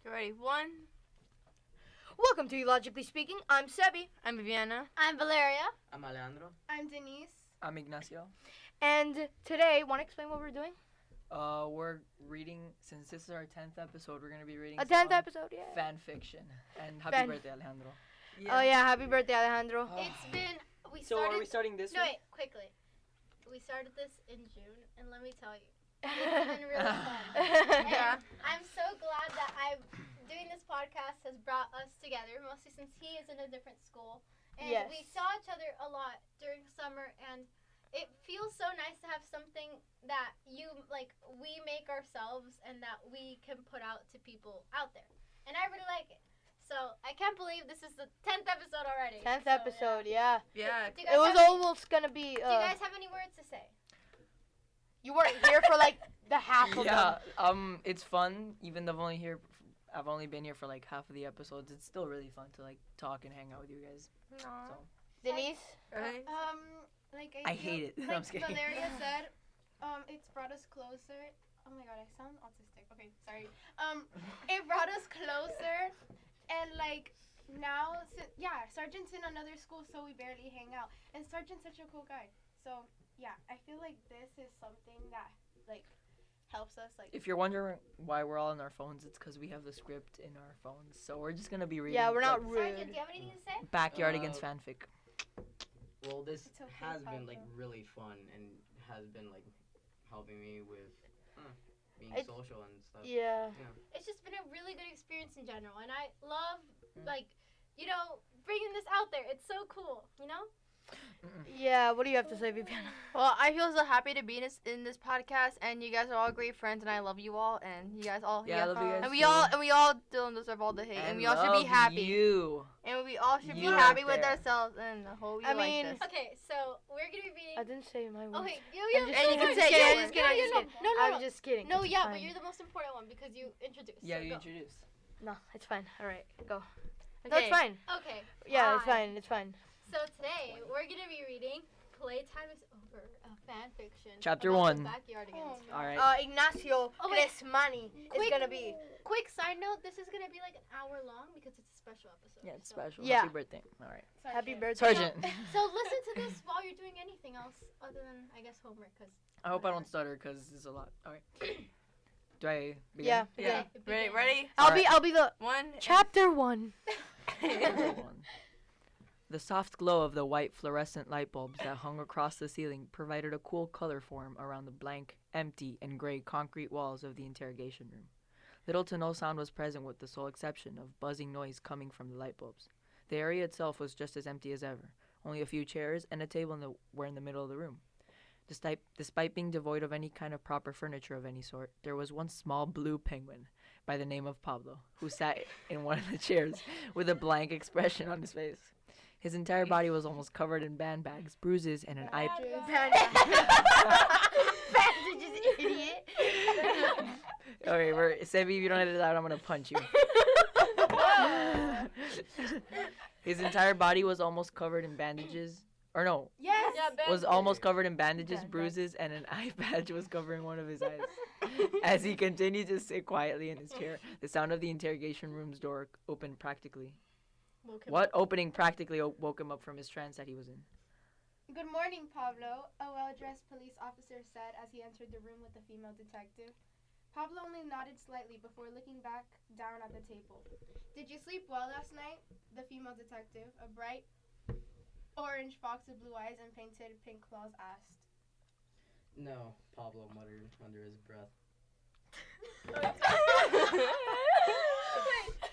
Ready? One. Welcome to Illogically Speaking. I'm Sebi. I'm Viviana. I'm Valeria. I'm Alejandro. I'm Denise. I'm Ignacio. And today, want to explain what we're doing? We're reading, since this is our 10th episode, we're going to be reading A 10th some episode, yeah. fan fiction. And happy birthday, Alejandro. Oh, yeah, happy birthday, Alejandro. It's been So are we starting this No, week? wait, quickly. We started this in June, and let me tell you, it's been really fun. Yeah. I'm so glad that doing this podcast has brought us together, mostly since he is in a different school. And Yes. we saw each other a lot during summer, and it feels so nice to have something that we make ourselves and that we can put out to people out there. And I really like it. So I can't believe this is the 10th episode already. 10th So, episode, yeah. Yeah. Do you It guys was have almost going to be... do you guys have any words to say? You weren't here for, the half of Yeah, them. it's fun, even though I've only been here for, half of the episodes. It's still really fun to, talk and hang out with you guys. Aw. So, Denise? Right? I hate it. No, I'm Like just kidding. Valeria said, it's brought us closer. Oh my god, I sound autistic. Okay, sorry. It brought us closer, and now, Sergeant's in another school, so we barely hang out. And Sergeant's such a cool guy. So yeah, I feel like this is something that helps us If you're wondering why we're all on our phones, it's because we have the script in our phones. So we're just going to be reading. Yeah, we're not rude. Sergeant, do you have anything to say? Backyard Against Fanfic. Well, this It's okay, has been Papa. really fun and has been helping me with being It's- social and stuff. Yeah. It's just been a really good experience in general, and I love bringing this out there. It's so cool, Yeah, what do you have to say, Viviana? Well, I feel so happy to be in this podcast, and you guys are all great friends, and I love you all, and you guys all. Yeah, I love you guys. And we all don't deserve all the hate, and we all should be love happy, You. and we all should be You happy right with there. ourselves, and I hope you I like mean- this. Okay, so we're gonna be reading. I didn't say my words. Okay, I'm just and you can kidding, say I'm your just kidding, I'm just no, kidding. no, I'm just kidding. No, It's yeah, fine. but you're the most important one because you introduced. Yeah, so you go. introduced. No, it's fine. All right, go. Okay. No, it's fine. Okay. Yeah, it's hi. fine. It's fine. So today we're gonna be reading "Playtime is Over," a fan fiction. Chapter about the 1. Backyard Against Oh, All right. Ignacio Oh, wait. Cresmani is Quick- going to be... Quick side note: this is gonna be an hour long because it's a special episode. Yeah, it's so. special. Yeah. Happy birthday. All right. Happy birthday. Sergeant. So listen to this while you're doing anything else other than, I guess, homework. Cause I hope I don't stutter because this is a lot. All right. Do I begin? Yeah. Yeah. Okay, Ready? begin. Ready? I'll be the... One. Chapter 1. Everyone. The soft glow of the white fluorescent light bulbs that hung across the ceiling provided a cool color form around the blank, empty, and gray concrete walls of the interrogation room. Little to no sound was present with the sole exception of buzzing noise coming from the light bulbs. The area itself was just as empty as ever. Only a few chairs and a table were in the middle of the room. Despite being devoid of any kind of proper furniture of any sort, there was one small blue penguin by the name of Pablo, who sat in one of the chairs with a blank expression on his face. His entire body was almost covered in bandbags, bruises, and an eye. Bandages, idiot. Okay, Sebi, if you don't edit it out, I'm gonna punch you. His entire body was almost covered in bandages. Or no, Yes. Yeah, was almost covered in bandages, Bandage. bruises, and an eye patch was covering one of his eyes. As he continued to sit quietly in his chair, the sound of the interrogation room's door opened practically. Opening practically woke him up from his trance that he was in. Good morning, Pablo, a well-dressed police officer said as he entered the room with the female detective. Pablo only nodded slightly before looking back down at the table. Did you sleep well last night? The female detective, a bright orange fox with blue eyes and painted pink claws, asked. No, Pablo muttered under his breath.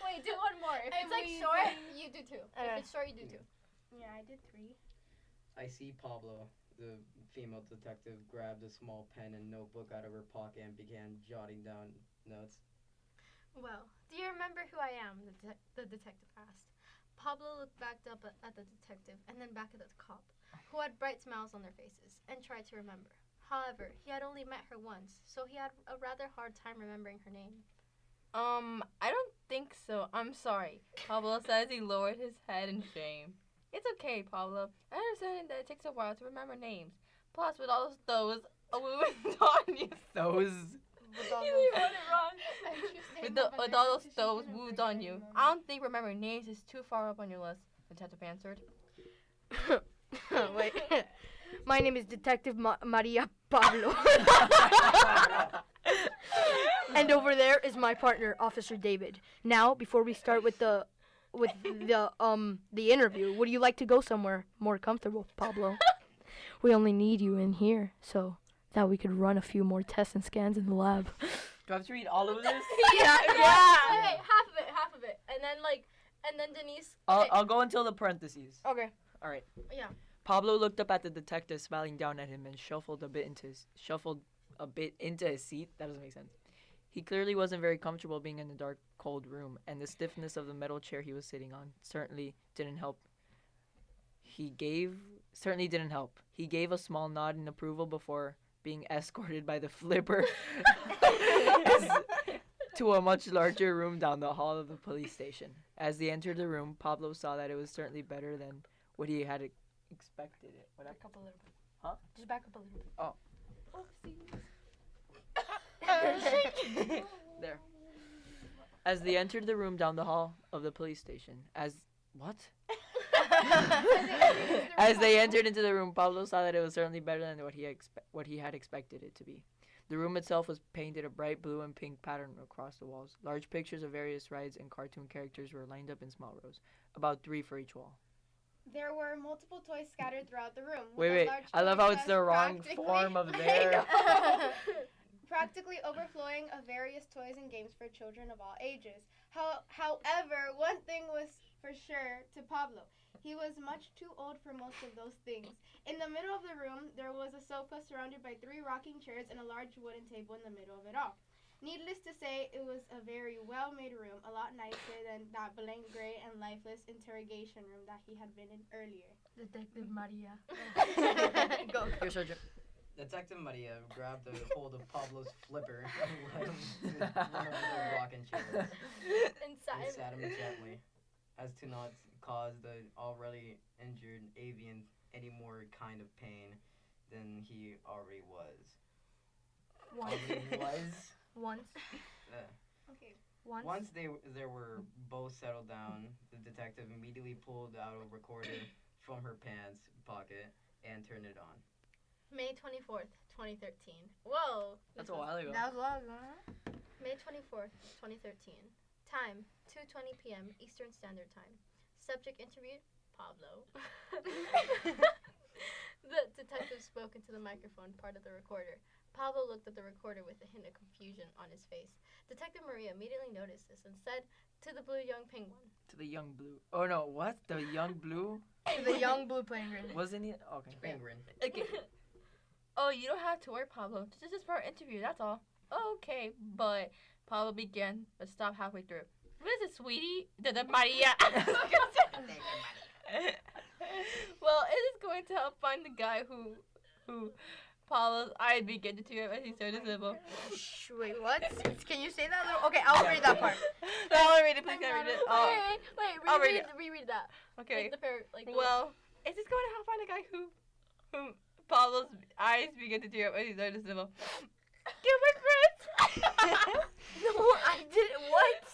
Wait, do one more. If I'm it's short, wheezing. you do two. Okay. If it's short, you do two. Yeah, I did 3. I see Pablo. The female detective grabbed a small pen and notebook out of her pocket and began jotting down notes. Well, do you remember who I am? The detective asked. Pablo looked back up at the detective and then back at the cop, who had bright smiles on their faces, and tried to remember. However, he had only met her once, so he had a rather hard time remembering her name. I don't think so. I'm sorry. Pablo says he lowered his head in shame. It's okay, Pablo. I understand that it takes a while to remember names. Plus, with all those a woman taught you. Those. with all You those- wrote it wrong. I choose to With, hang up with on all her those so she those couldn't wounds forget on any you. moment. I don't think remembering names is too far up on your list. The detective answered. Wait. My name is Detective Maria Pablo. And over there is my partner, Officer David. Now, before we start with the interview, would you like to go somewhere more comfortable, Pablo? We only need you in here so that we could run a few more tests and scans in the lab. Do I have to read all of this? Yeah. Hey, half of it, and then Denise. I'll go until the parentheses. Okay. All right. Yeah. Pablo looked up at the detective, smiling down at him, and shuffled a bit into his seat. That doesn't make sense. He clearly wasn't very comfortable being in a dark, cold room, and the stiffness of the metal chair he was sitting on certainly didn't help. He gave a small nod in approval before being escorted by the flipper to a much larger room down the hall of the police station. As they entered the room, Pablo saw that it was certainly better than what he had expected it. Back up a little bit. Huh? Just back up a little bit. Oh. There. As they entered the room down the hall of the police station, As they entered into the room, Pablo saw that it was certainly better than what he had expected it to be. The room itself was painted a bright blue and pink pattern across the walls. Large pictures of various rides and cartoon characters were lined up in small rows, about 3 for each wall. There were multiple toys scattered throughout the room. with a Wait. large I love toy how it's chest the wrong practically- form of I there. know. Practically overflowing of various toys and games for children of all ages. However, one thing was for sure to Pablo. He was much too old for most of those things. In the middle of the room, there was a sofa surrounded by 3 rocking chairs and a large wooden table in the middle of it all. Needless to say, it was a very well-made room, a lot nicer than that blank gray and lifeless interrogation room that he had been in earlier. Detective Maria. Go. Here, Sergeant. Detective Maria grabbed a hold of Pablo's flipper and led him to one of the rocking chairs and sat him gently, as to not cause the already injured avian any more kind of pain than he already was. Once. Okay. Once they were both settled down, the detective immediately pulled out a recorder from her pants pocket and turned it on. May 24th, 2013. Whoa. That's a while ago. That was a lot, huh? May 24th, 2013. Time, 2:20 p.m. Eastern Standard Time. Subject interviewed, Pablo. The detective spoke into the microphone part of the recorder. Pablo looked at the recorder with a hint of confusion on his face. Detective Maria immediately noticed this and said to the blue young penguin. To the young blue. Oh no, what? The young blue? To the young blue penguin. Wasn't he? Okay. Penguin. Okay. Oh, you don't have to worry, Pablo. This is for our interview, that's all. Okay, but Pablo began, but stopped halfway through. What is it, sweetie? The Maria. Well, it is going to help find the guy who Pablo's eyes began to tear up as he started to symbol. Shh, wait, what? Can you say that little? Okay, I'll read that part. No, I'll read it. Please, can I read it? Oh, Wait, I'll read reread that. okay. Like the pair, like the- Well, it's just going to help find a guy who Pablo's eyes begin to tear up as he started to symbol. Kill my friends. No, I didn't. What?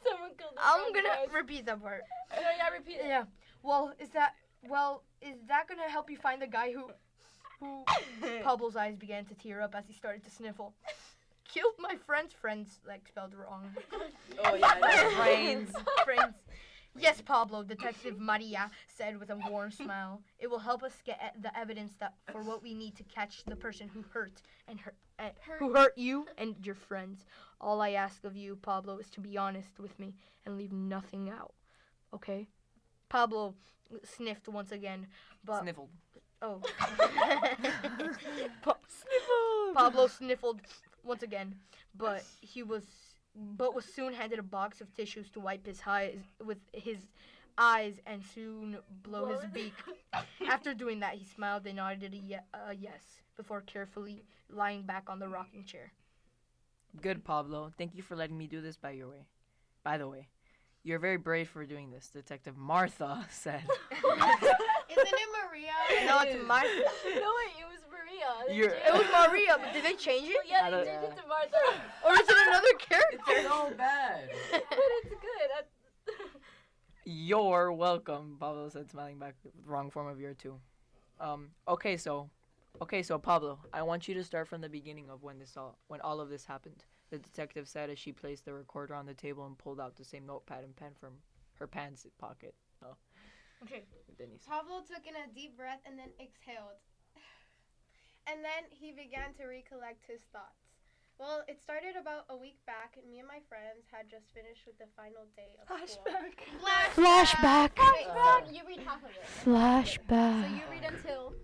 Someone killed the I'm front gonna guard. repeat that part. Yeah, repeat it. Yeah. Well, is that gonna help you find the guy who Pablo's eyes began to tear up as he started to sniffle? Killed my friends, like spelled wrong. Oh yeah, I know. Brains. Friends. Yes, Pablo, Detective Maria said with a warm smile. It will help us get the evidence that for what we need to catch the person who who hurt you and your friends. All I ask of you, Pablo, is to be honest with me and leave nothing out. Okay? Pablo sniffed once again, but Sniffled. oh. Pablo sniffled once again, but was soon handed a box of tissues to wipe his eyes and soon blow his beak. After doing that, he smiled and nodded a yes before carefully lying back on the rocking chair. Good, Pablo. Thank you for letting me do this by the way. You're very brave for doing this, Detective Martha said. Isn't it Maria? No, it's my. No, wait, it was Maria. they You're- changed It was Maria, but did they change it? Yeah, I they don't- changed it to Martha. Or is it another It's character? so bad. But it's good. You're welcome, Pablo said, smiling back. Wrong form of you're too. Okay, so Pablo, I want you to start from the beginning of when all of this happened. The detective said as she placed the recorder on the table and pulled out the same notepad and pen from her pants pocket. Oh. Okay. Denise. Pablo took in a deep breath and then exhaled. And then he began to recollect his thoughts. Well, it started about a week back, and me and my friends had just finished with the final day of school. Flashback. Flashback. You read half of it. Flashback. So you read until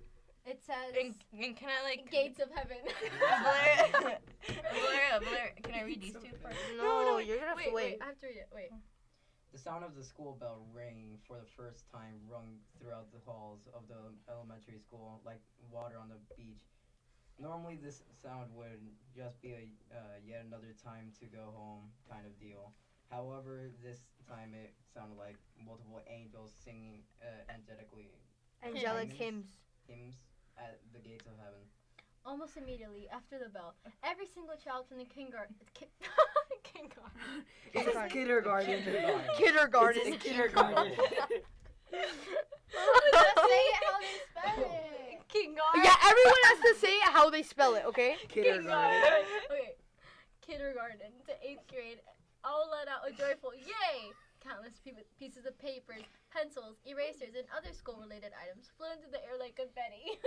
it says And can I like gates of heaven. Blair, can I read these two first? No, you're gonna have to Wait, wait. I have to read it. Wait. The sound of the school bell ringing for the first time rung throughout the halls of the elementary school like water on the beach. Normally, this sound would just be a yet another time to go home kind of deal. However, this time it sounded like multiple angels singing angelic Angelic hymns. hymns. At the gates of heaven. Almost immediately after the bell, every single child from the kindergarten. Kindergarten. Kindergarten. It's kindergarten. Just say it how they spell it. Kindergarten. Yeah, everyone has to say it how they spell it, okay? Kindergarten. Okay. Kindergarten to 8th grade. All let out a joyful yay! Countless pieces of papers, pencils, erasers, and other school-related items flew into the air like confetti.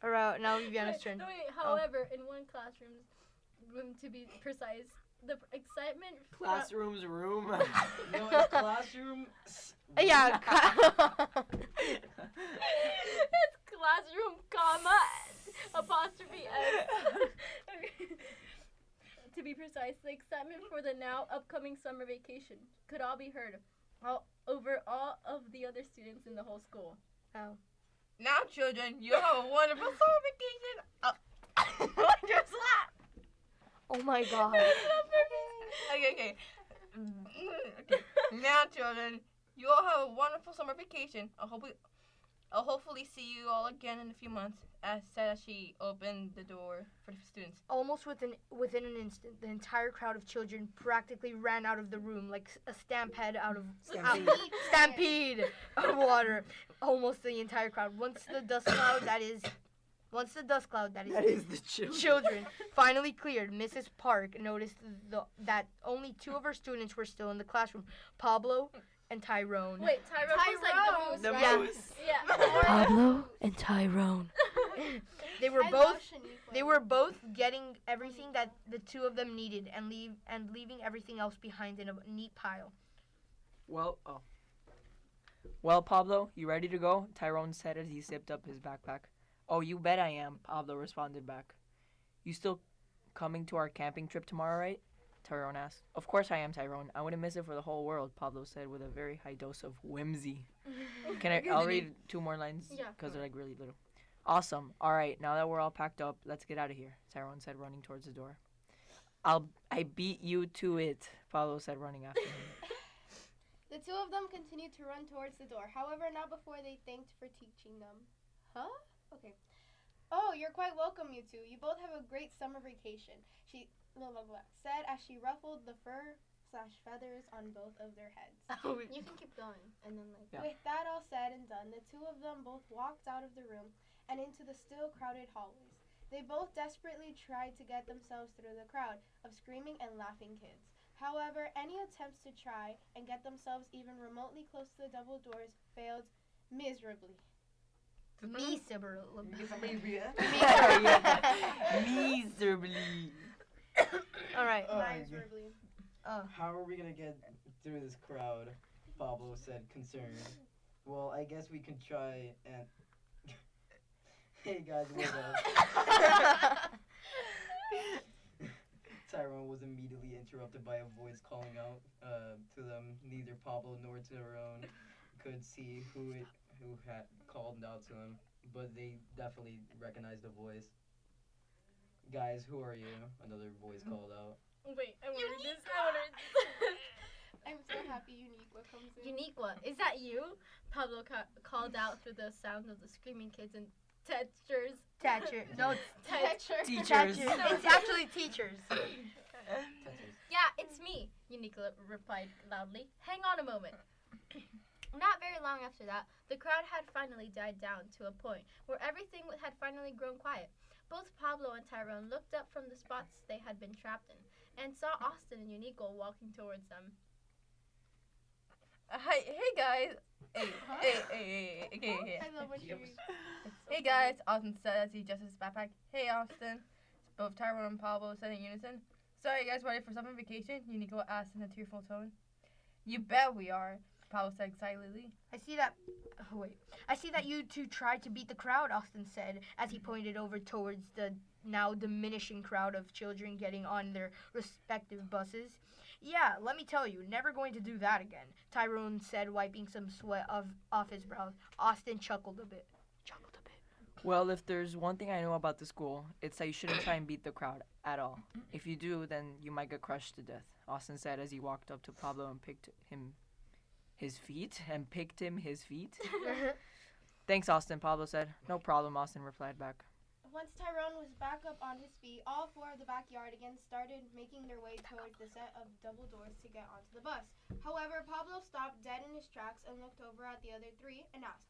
Alright, now Viviana's turn. Wait, however, in one classroom, to be precise, the excitement. Classroom's room. No, it's classroom. Yeah. It's classroom, comma, apostrophe S. To be precise, the excitement for the now upcoming summer vacation could all be heard over all of the other students in the whole school. Oh. Now, children, you have a wonderful summer vacation. Just laugh. Oh my god. Okay. Now, children, you all have a wonderful summer vacation. I'll hopefully see you all again in a few months. As said as she opened the door for the students. Almost within an instant, the entire crowd of children practically ran out of the room like a stampede out of stampede of water. Almost the entire crowd. Once the dust cloud that is That is the children. children finally cleared, Mrs. Park noticed that only 2 of her students were still in the classroom, Pablo and Tyrone. Wait, Tyrone was like the moose, The right? moose. Yeah. Pablo and Tyrone. They were I both love Shaniqua. They were both getting everything that the 2 of them needed and leaving everything else behind in a neat pile. Well, Pablo, you ready to go? Tyrone said as he zipped up his backpack. Oh, you bet I am, Pablo responded back. You still coming to our camping trip tomorrow, right? Tyrone asked. Of course I am, Tyrone. I wouldn't miss it for the whole world, Pablo said with a very high dose of whimsy. I'll read 2 more lines Yeah. because they're like really little. Awesome. All right, now that we're all packed up, let's get out of here, Tyrone said, running towards the door. I beat you to it, Pablo said, running after him. The 2 of them continued to run towards the door. However, not before they thanked for teaching them. Huh? Okay. Oh, you're quite welcome, you 2. You both have a great summer vacation. She said as she ruffled the fur/feathers on both of their heads. You can keep going, and then like. Yeah. With that all said and done, the 2 of them both walked out of the room and into the still crowded hallways. They both desperately tried to get themselves through the crowd of screaming and laughing kids. However, any attempts to try and get themselves even remotely close to the double doors failed miserably. Miserably. Miserably. All right. Miserably. How are we gonna get through this crowd? Pablo said, concerned. Well, I guess we can try and. Hey guys, wait up. Tyrone was immediately interrupted by a voice calling out to them. Neither Pablo nor Tyrone could see who had called out to him, but they definitely recognized the voice. Guys, who are you? Another voice called out. Wait, I want to read this. I'm so happy Uniqua comes in. Uniqua, is that you? Pablo called out through the sound of the screaming kids and textures. Teacher. No, it's Texture. Teachers. teachers. It's actually teachers. Tetris. Yeah, it's me, Uniqua replied loudly. Hang on a moment. Not very long after that, the crowd had finally died down to a point where everything had finally grown quiet. Both Pablo and Tyrone looked up from the spots they had been trapped in and saw Austin and Uniqua walking towards them. Hey guys. Hey. I love when she Yep. reads. Hey guys, Austin said as he adjusts his backpack. Hey Austin. Both Tyrone and Pablo said in unison. So are you guys ready for summer vacation? Uniqua asked in a tearful tone. You bet we are, Pablo said excitedly. I see that you two tried to beat the crowd, Austin said as he pointed over towards the now diminishing crowd of children getting on their respective buses. Yeah, let me tell you, never going to do that again, Tyrone said, wiping some sweat off his brow. Austin chuckled a bit. Well, if there's one thing I know about the school, it's that you shouldn't try and beat the crowd at all. If you do, then you might get crushed to death, Austin said as he walked up to Pablo and picked him his feet. Thanks, Austin, Pablo said. No problem, Austin replied back. Once Tyrone was back up on his feet, all four of the backyardigans started making their way towards the set of double doors to get onto the bus. However, Pablo stopped dead in his tracks and looked over at the other three and asked,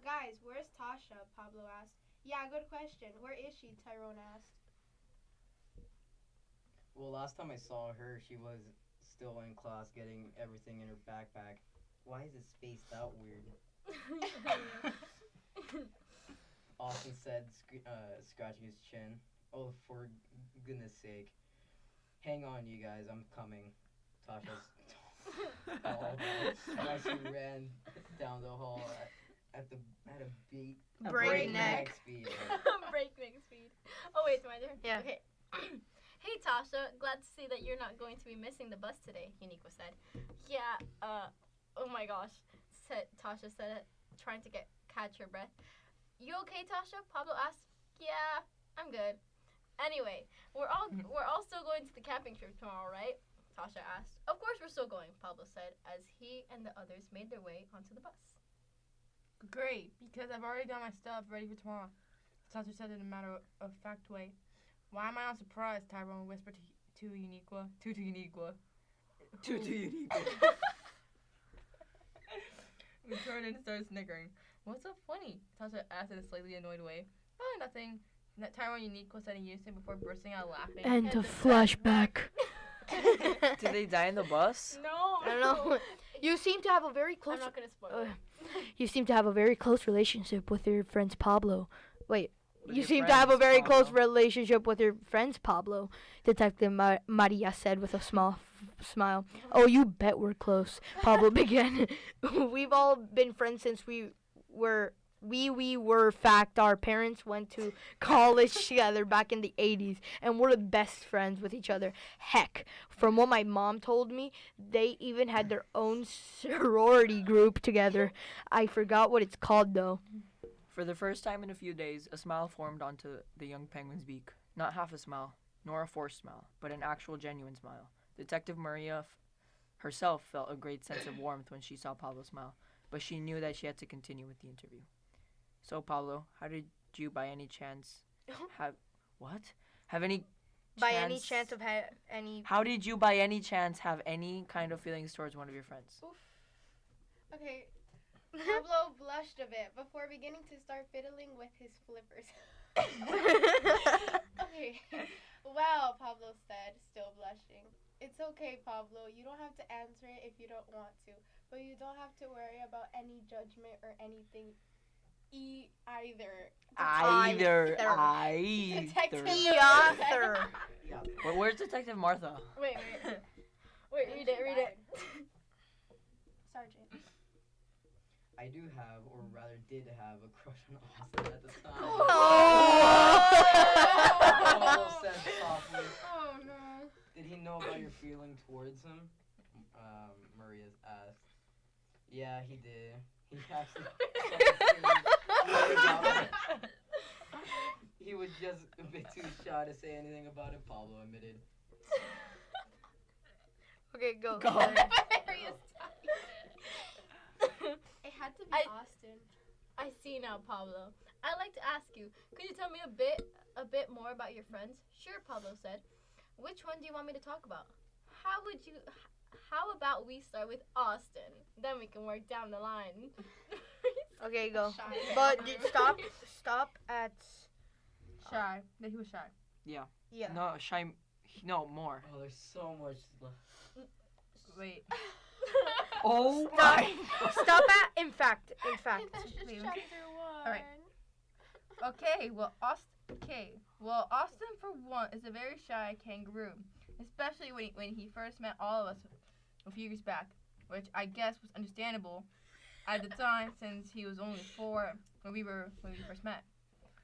guys, where's Tasha? Pablo asked. Yeah, good question. Where is she? Tyrone asked. Well, last time I saw her, she was still in class getting everything in her backpack. Why is it spaced out weird? Austin said, scratching his chin. Oh, for goodness sake. Hang on, you guys, I'm coming. Tasha's tall as she ran down the hall at a Breakneck speed. Breakneck speed. Oh wait, it's my turn? Yeah. Okay. Hey Tasha, glad to see that you're not going to be missing the bus today, Uniqua said. Yeah, oh my gosh, Tasha said it, trying to catch her breath. You okay, Tasha? Pablo asked. Yeah, I'm good. Anyway, we're all still going to the camping trip tomorrow, right? Tasha asked. Of course we're still going, Pablo said, as he and the others made their way onto the bus. Great, because I've already got my stuff ready for tomorrow, Tasha said in a matter-of-fact way. Why am I not surprised? Tyrone whispered to Uniqua. To Uniqua. We turned and started snickering. What's so funny? Tasha asked in a slightly annoyed way. Oh, nothing. Tyrone and Uniqua said in unison before bursting out laughing. And a flashback. Did they die in the bus? No. I don't know. You seem to have a very close. I'm not gonna spoil it. You seem to have a very close relationship with your friends Pablo. Wait. With You your seem to have a friends, very close Pablo. relationship with your friends, Pablo, Detective Maria said with a small smile. Oh, you bet we're close, Pablo began. We've all been friends since we were fact our parents went to college together back in the 80s, and we're the best friends with each other. Heck, from what my mom told me, they even had their own sorority group together. I forgot what it's called though. For the first time in a few days, a smile formed onto the young penguin's beak. Not half a smile, nor a forced smile, but an actual genuine smile. Detective Maria herself felt a great sense of warmth when she saw Pablo smile, but she knew that she had to continue with the interview. So, Pablo, how did you by any chance have any How did you by any chance have any kind of feelings towards one of your friends? Okay. Pablo blushed a bit before beginning to start fiddling with his flippers. Okay. Well, Pablo said, still blushing. It's okay, Pablo. You don't have to answer it if you don't want to. But you don't have to worry about any judgment or anything either. Detective Where's Detective Martha? Wait, read it. Sergeant. I do have, or rather did have, a crush on Austin at the time. Pablo said softly. Oh no. Did he know about your feeling towards him? Maria asked. Yeah, he did. He actually. He was just a bit too shy to say anything about it, Pablo admitted. Okay, go. Go. Hilarious time. It had to be I- Austin. I see now, Pablo. I'd like to ask you, could you tell me a bit more about your friends? Sure, Pablo said. Which one do you want me to talk about? How about we start with Austin? Then we can work down the line. Okay, go. Shy. But stop at Shy. That he was shy. yeah. No, shy. No, more. Oh, there's so much left. Wait. Oh Stop. my. Stop at in fact. That's just Wait, chapter 1. Alright. Okay, well, Austin for one is a very shy kangaroo, especially when he first met all of us a few years back, which I guess was understandable at the time since he was only 4 when we first met.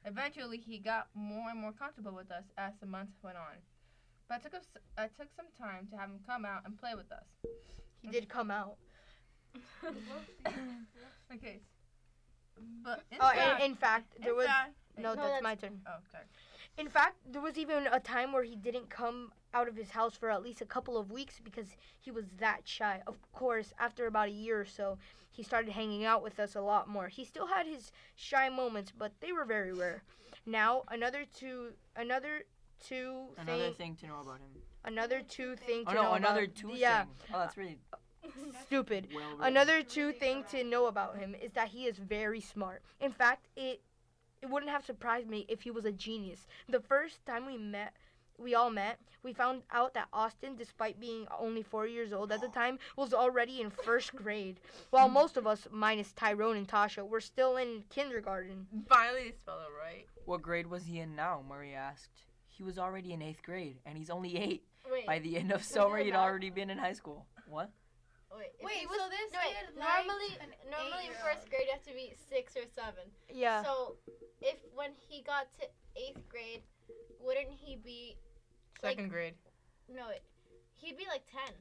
Eventually, he got more and more comfortable with us as the months went on, but it took some time to have him come out and play with us. He did come out. Okay, but In fact, there was no, no. That's my turn. Oh, sorry. In fact, there was even a time where he didn't come out of his house for at least a couple of weeks because he was that shy. Of course, after about a year or so, he started hanging out with us a lot more. He still had his shy moments, but they were very rare. Now, another two Another thing. thing to know about him. Another two thing to Oh know no, another about. two Yeah, thing. Oh, that's really stupid. well written. Another two thing to know about him is that he is very smart. In fact, it wouldn't have surprised me if he was a genius. The first time we all met, we found out that Austin, despite being only 4 years old at the time, was already in first grade, while most of us, minus Tyrone and Tasha, were still in kindergarten. Finally, they spelled it right. What grade was he in now? Maria asked. He was already in 8th grade, and he's only 8. Wait. By the end of summer, he'd already been in high school. What? Wait, if Wait, he was, so this no, wait, kid liked normally an in 8-year-old. first grade you have to be 6 or 7. Yeah. So if when he got to 8th grade, wouldn't he be Second grade. no? He'd be like 10.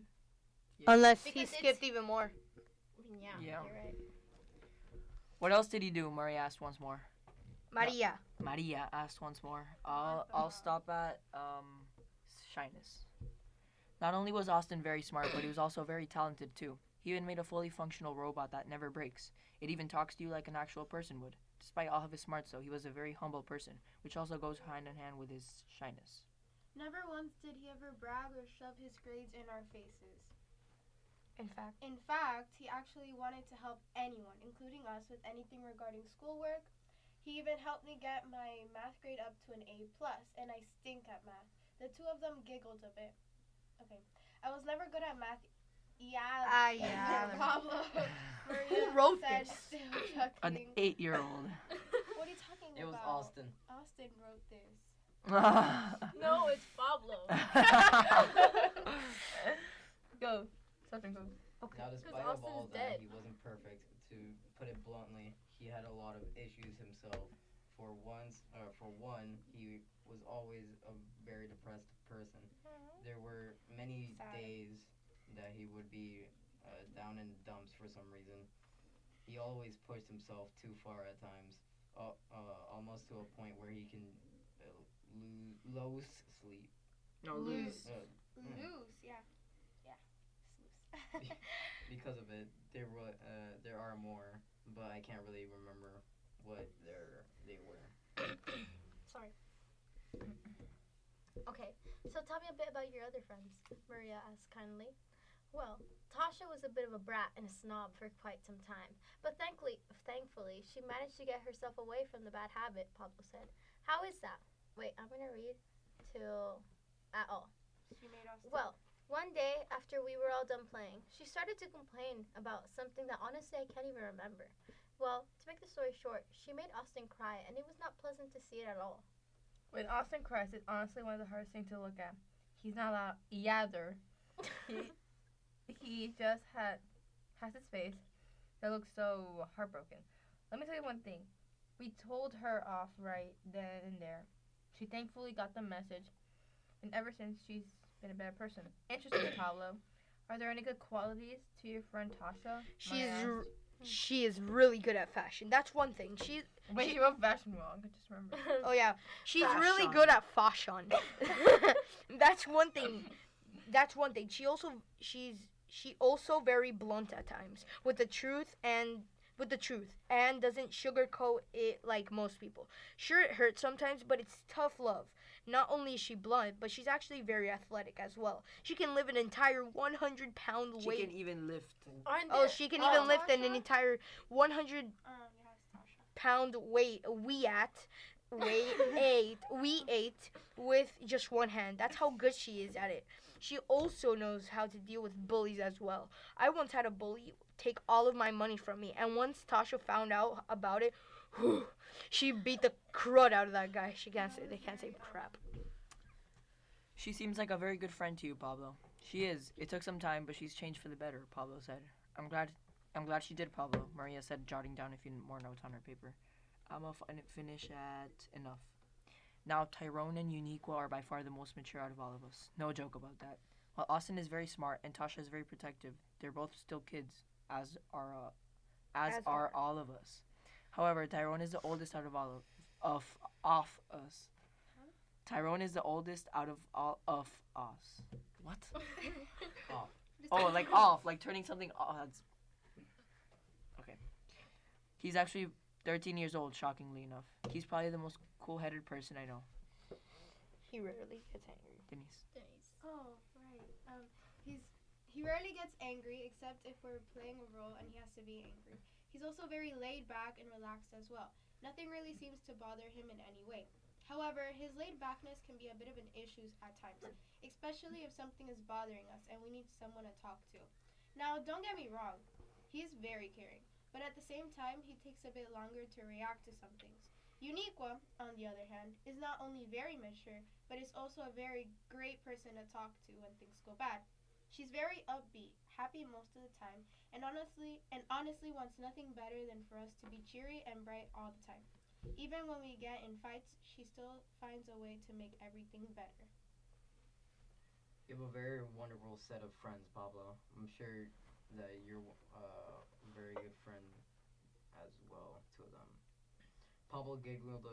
Unless he Because skipped even more. Yeah, Yeah. you're right. What else did he do? Maria asked once more. Maria. Maria asked once more. I'll stop at shyness. Not only was Austin very smart, but he was also very talented too. He even made a fully functional robot that never breaks. It even talks to you like an actual person would. Despite all of his smarts though, he was a very humble person, which also goes hand in hand with his shyness. Never once did he ever brag or shove his grades in our faces. In fact. In fact, he actually wanted to help anyone, including us, with anything regarding schoolwork. He even helped me get my math grade up to an A+, and I stink at math. The two of them giggled a bit. Okay. I was never good at math. Yeah. Yeah. Pablo. Maria Who wrote said, this? still An chuckling. 8-year-old. What are you talking It was about? Austin. Austin wrote this. No, it's Pablo. Go. Something go. Now, despite of all Austin's that, dead. he wasn't perfect. To put it bluntly, he had a lot of issues himself. For one, he was always a very depressed person. There were many Sad. days that he would be down in the dumps for some reason. He always pushed himself too far at times, almost to a point where he can lose sleep. No, Lose. Loose, yeah. Yeah. Loose. Because of it, there are more, but I can't really remember what they were. Sorry. Okay, so tell me a bit about your other friends, Maria asked kindly. Well, Tasha was a bit of a brat and a snob for quite some time, but thankfully, she managed to get herself away from the bad habit, Pablo said. How is that? Wait, I'm gonna read till at all. She made us. Well, one day after we were all done playing, she started to complain about something that honestly I can't even remember. Well, to make the story short, she made Austin cry, and it was not pleasant to see it at all. When Austin cries, it's honestly one of the hardest things to look at. He's not allowed either. He just has his face that looks so heartbroken. Let me tell you one thing. We told her off right then and there. She thankfully got the message, and ever since she's been a better person. Interesting, Pablo. Are there any good qualities to your friend Tasha? She is really good at fashion. That's one thing. Wait, you wrote fashion wrong. I just remembered. Oh yeah, she's really Fashion. good at fashion. That's one thing. that's one thing. She also very blunt at times with the truth and doesn't sugarcoat it like most people. Sure, it hurts sometimes, but it's tough love. Not only is she blunt, but she's actually very athletic as well. She can lift an entire 100-pound She weight. can even lift. She can even lift an entire 100 Yes, Tasha. pound weight we ate with just one hand. That's how good she is at it. She also knows how to deal with bullies as well. I once had a bully take all of my money from me, and once Tasha found out about it, she beat the crud out of that guy. They can't say crap. She seems like a very good friend to you, Pablo. She is. It took some time, but she's changed for the better, Pablo said. I'm glad she did, Pablo, Maria said, jotting down a few more notes on her paper. I'ma finish at enough. Now, Tyrone and Uniqua are by far the most mature out of all of us. No joke about that. While Austin is very smart and Tasha is very protective, they're both still kids, as are all of us. However, Tyrone is the oldest out of us. Tyrone is the oldest out of all of us. What? Off. Oh, like off, like turning something off. Okay. He's actually 13 years old, shockingly enough. He's probably the most cool-headed person I know. He rarely gets angry. Denise. Oh, right. He rarely gets angry except if we're playing a role and he has to be angry. He's also very laid back and relaxed as well. Nothing really seems to bother him in any way. However, his laid backness can be a bit of an issue at times, especially if something is bothering us and we need someone to talk to. Now, don't get me wrong. He's very caring, but at the same time, he takes a bit longer to react to some things. Uniqua, on the other hand, is not only very mature, but is also a very great person to talk to when things go bad. She's very upbeat, happy most of the time, and honestly wants nothing better than for us to be cheery and bright all the time. Even when we get in fights, she still finds a way to make everything better. You have a very wonderful set of friends, Pablo. I'm sure that you're a very good friend as well to them. Pablo giggled a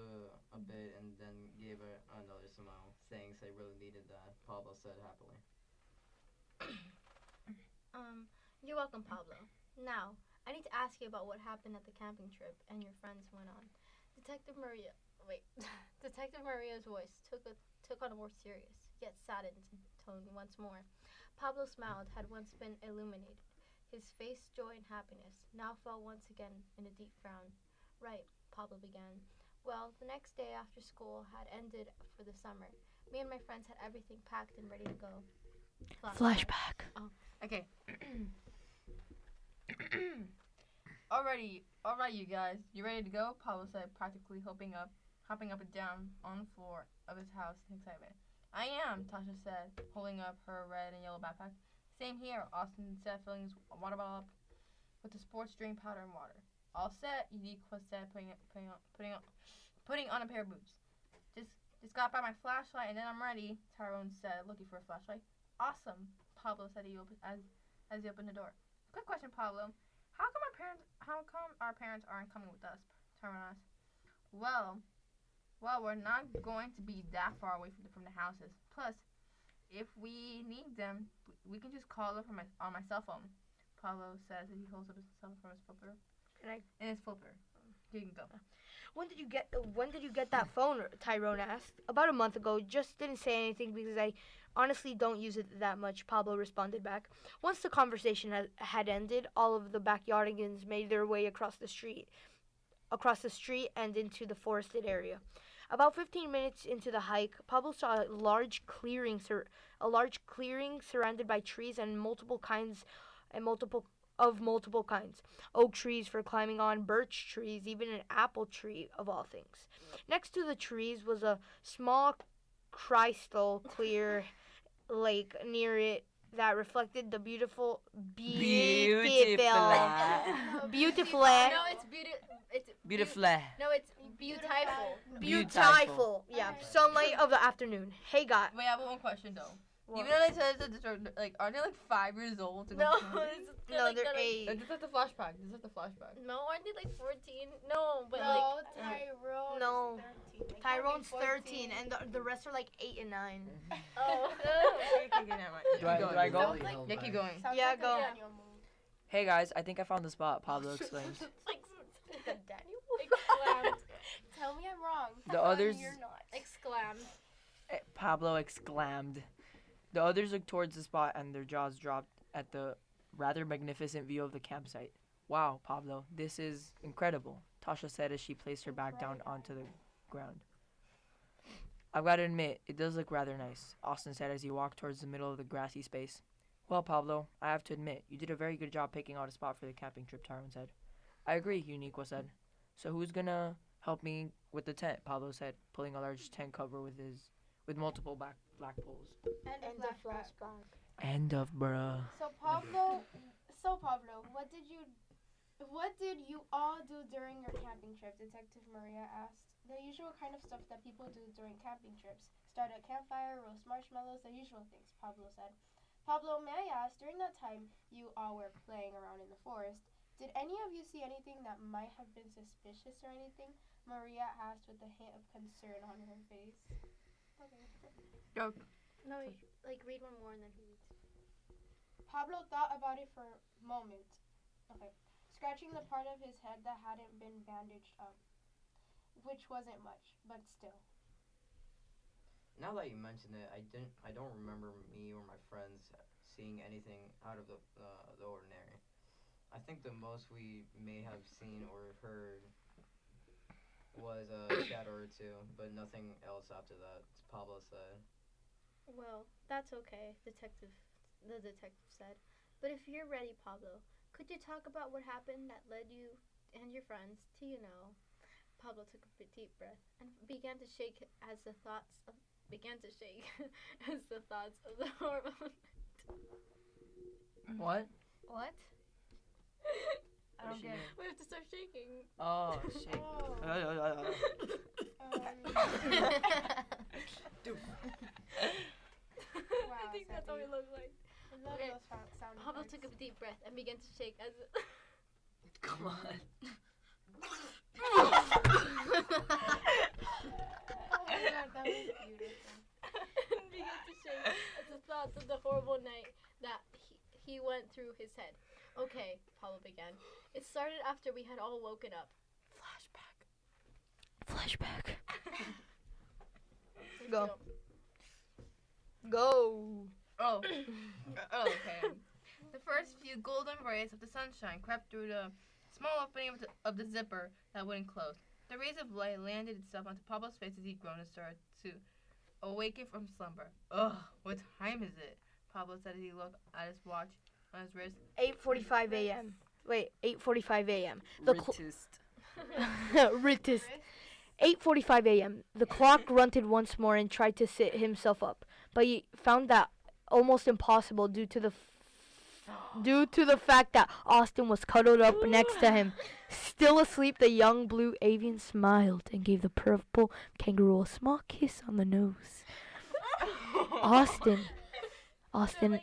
bit and then gave another smile. Thanks, I really needed that, Pablo said happily. You're welcome, Pablo. Now, I need to ask you about what happened at the camping trip and your friends went on. Detective Maria's voice took on a more serious, yet saddened tone once more. Pablo smiled, had once been illuminated. His face, joy and happiness, now fell once again in a deep frown. Right, Pablo began. Well, the next day after school had ended for the summer, me and my friends had everything packed and ready to go. Flashback. Oh. Okay. Alright, you guys. You ready to go? Pablo said, practically hopping up and down on the floor of his house in excitement. I am, Tasha said, holding up her red and yellow backpack. Same here, Austin said, filling his water bottle up with the sports drink, powder, and water. All set, Uniqua said, putting on a pair of boots. Just got by my flashlight and then I'm ready, Tyrone said, looking for a flashlight. Awesome, Pablo said as he opened the door. Quick question, Pablo. How come our parents aren't coming with us? Tyrone asked. Well, we're not going to be that far away from the houses. Plus, if we need them, we can just call them on my cell phone. Pablo says as he holds up his cell phone from his flipper. In his flipper. You can go. When did you get that phone? Tyrone asked. About a month ago. Just didn't say anything because I honestly don't use it that much, Pablo responded back. Once the conversation had ended, all of the backyardigans made their way across the street and into the forested area. About 15 minutes into the hike, Pablo saw a large clearing surrounded by trees and multiple kinds. Oak trees for climbing on, birch trees, even an apple tree of all things. Next to the trees was a small crystal clear lake near it that reflected the beautiful No, it's Beautiful. No, it's beautiful. Yeah, Alright. sunlight of the afternoon. Hey, God. Wait, I have one question though. What? Even though they said that they're aren't they like 5 years old? To go No, camping? They're 8. This is the flashback. No, aren't they like 14? No, but No, like Tyrone No. is 13. They can't be Tyrone's 14. 13, and the rest are like 8 and 9. oh. Okay, never mind. Do I go? Yeah, keep going. Sounds Yeah, like go. a Daniel move. Hey guys, I think I found the spot. Pablo exclaimed. Like Daniel? exclaimed. Tell me I'm wrong. The others. You're not. Exclaimed. Pablo exclaimed. The others looked towards the spot and their jaws dropped at the rather magnificent view of the campsite. Wow, Pablo, this is incredible, Tasha said as she placed her back down onto the ground. I've got to admit, it does look rather nice, Austin said as he walked towards the middle of the grassy space. Well, Pablo, I have to admit, you did a very good job picking out a spot for the camping trip, Tyrone said. I agree, Uniqua said. So who's gonna help me with the tent? Pablo said, pulling a large tent cover with multiple black poles. And a flashback. End of bruh. So Pablo, what did you all do during your camping trip? Detective Maria asked. The usual kind of stuff that people do during camping trips. Start a campfire, roast marshmallows, the usual things, Pablo said. Pablo, may I ask, during that time you all were playing around in the forest, did any of you see anything that might have been suspicious or anything? Maria asked with a hint of concern on her face. Okay. No, like read one more and then he reads. Pablo thought about it for a moment. Okay. Scratching the part of his head that hadn't been bandaged up. Which wasn't much, but still. Now that you mention it, I don't remember me or my friends seeing anything out of the ordinary. I think the most we may have seen or heard was a shadow or two, but nothing else after that, as Pablo said. Well, that's okay, the detective said. But if you're ready, Pablo, could you talk about what happened that led you and your friends to, Pablo took a deep breath and began to shake as the thoughts of the horrible. What? What? I don't get it. We have to start shaking. Oh, shit. I think that's what it looked like. I love Okay. those sound Pablo effects. took a deep breath and began to shake as Come on. Oh my god, that was beautiful. and began to shake at the thoughts of the horrible night that he went through his head. Okay, Pablo began. It started after we had all woken up. Flashback. Let's Go. Go. Oh. Okay. The first few golden rays of the sunshine crept through the small opening of the zipper that wouldn't close. The rays of light landed itself onto Pablo's face as he groaned and started to awaken from slumber. Ugh, what time is it? Pablo said as he looked at his watch on his wrist. 8:45 a.m. Wait, 8:45 a.m. The Rittist. 8:45 a.m. The clock grunted once more and tried to sit himself up, but he found that almost impossible due to the fact that Austin was cuddled up next to him. Still asleep, the young blue avian smiled and gave the purple kangaroo a small kiss on the nose. Austin, Austin,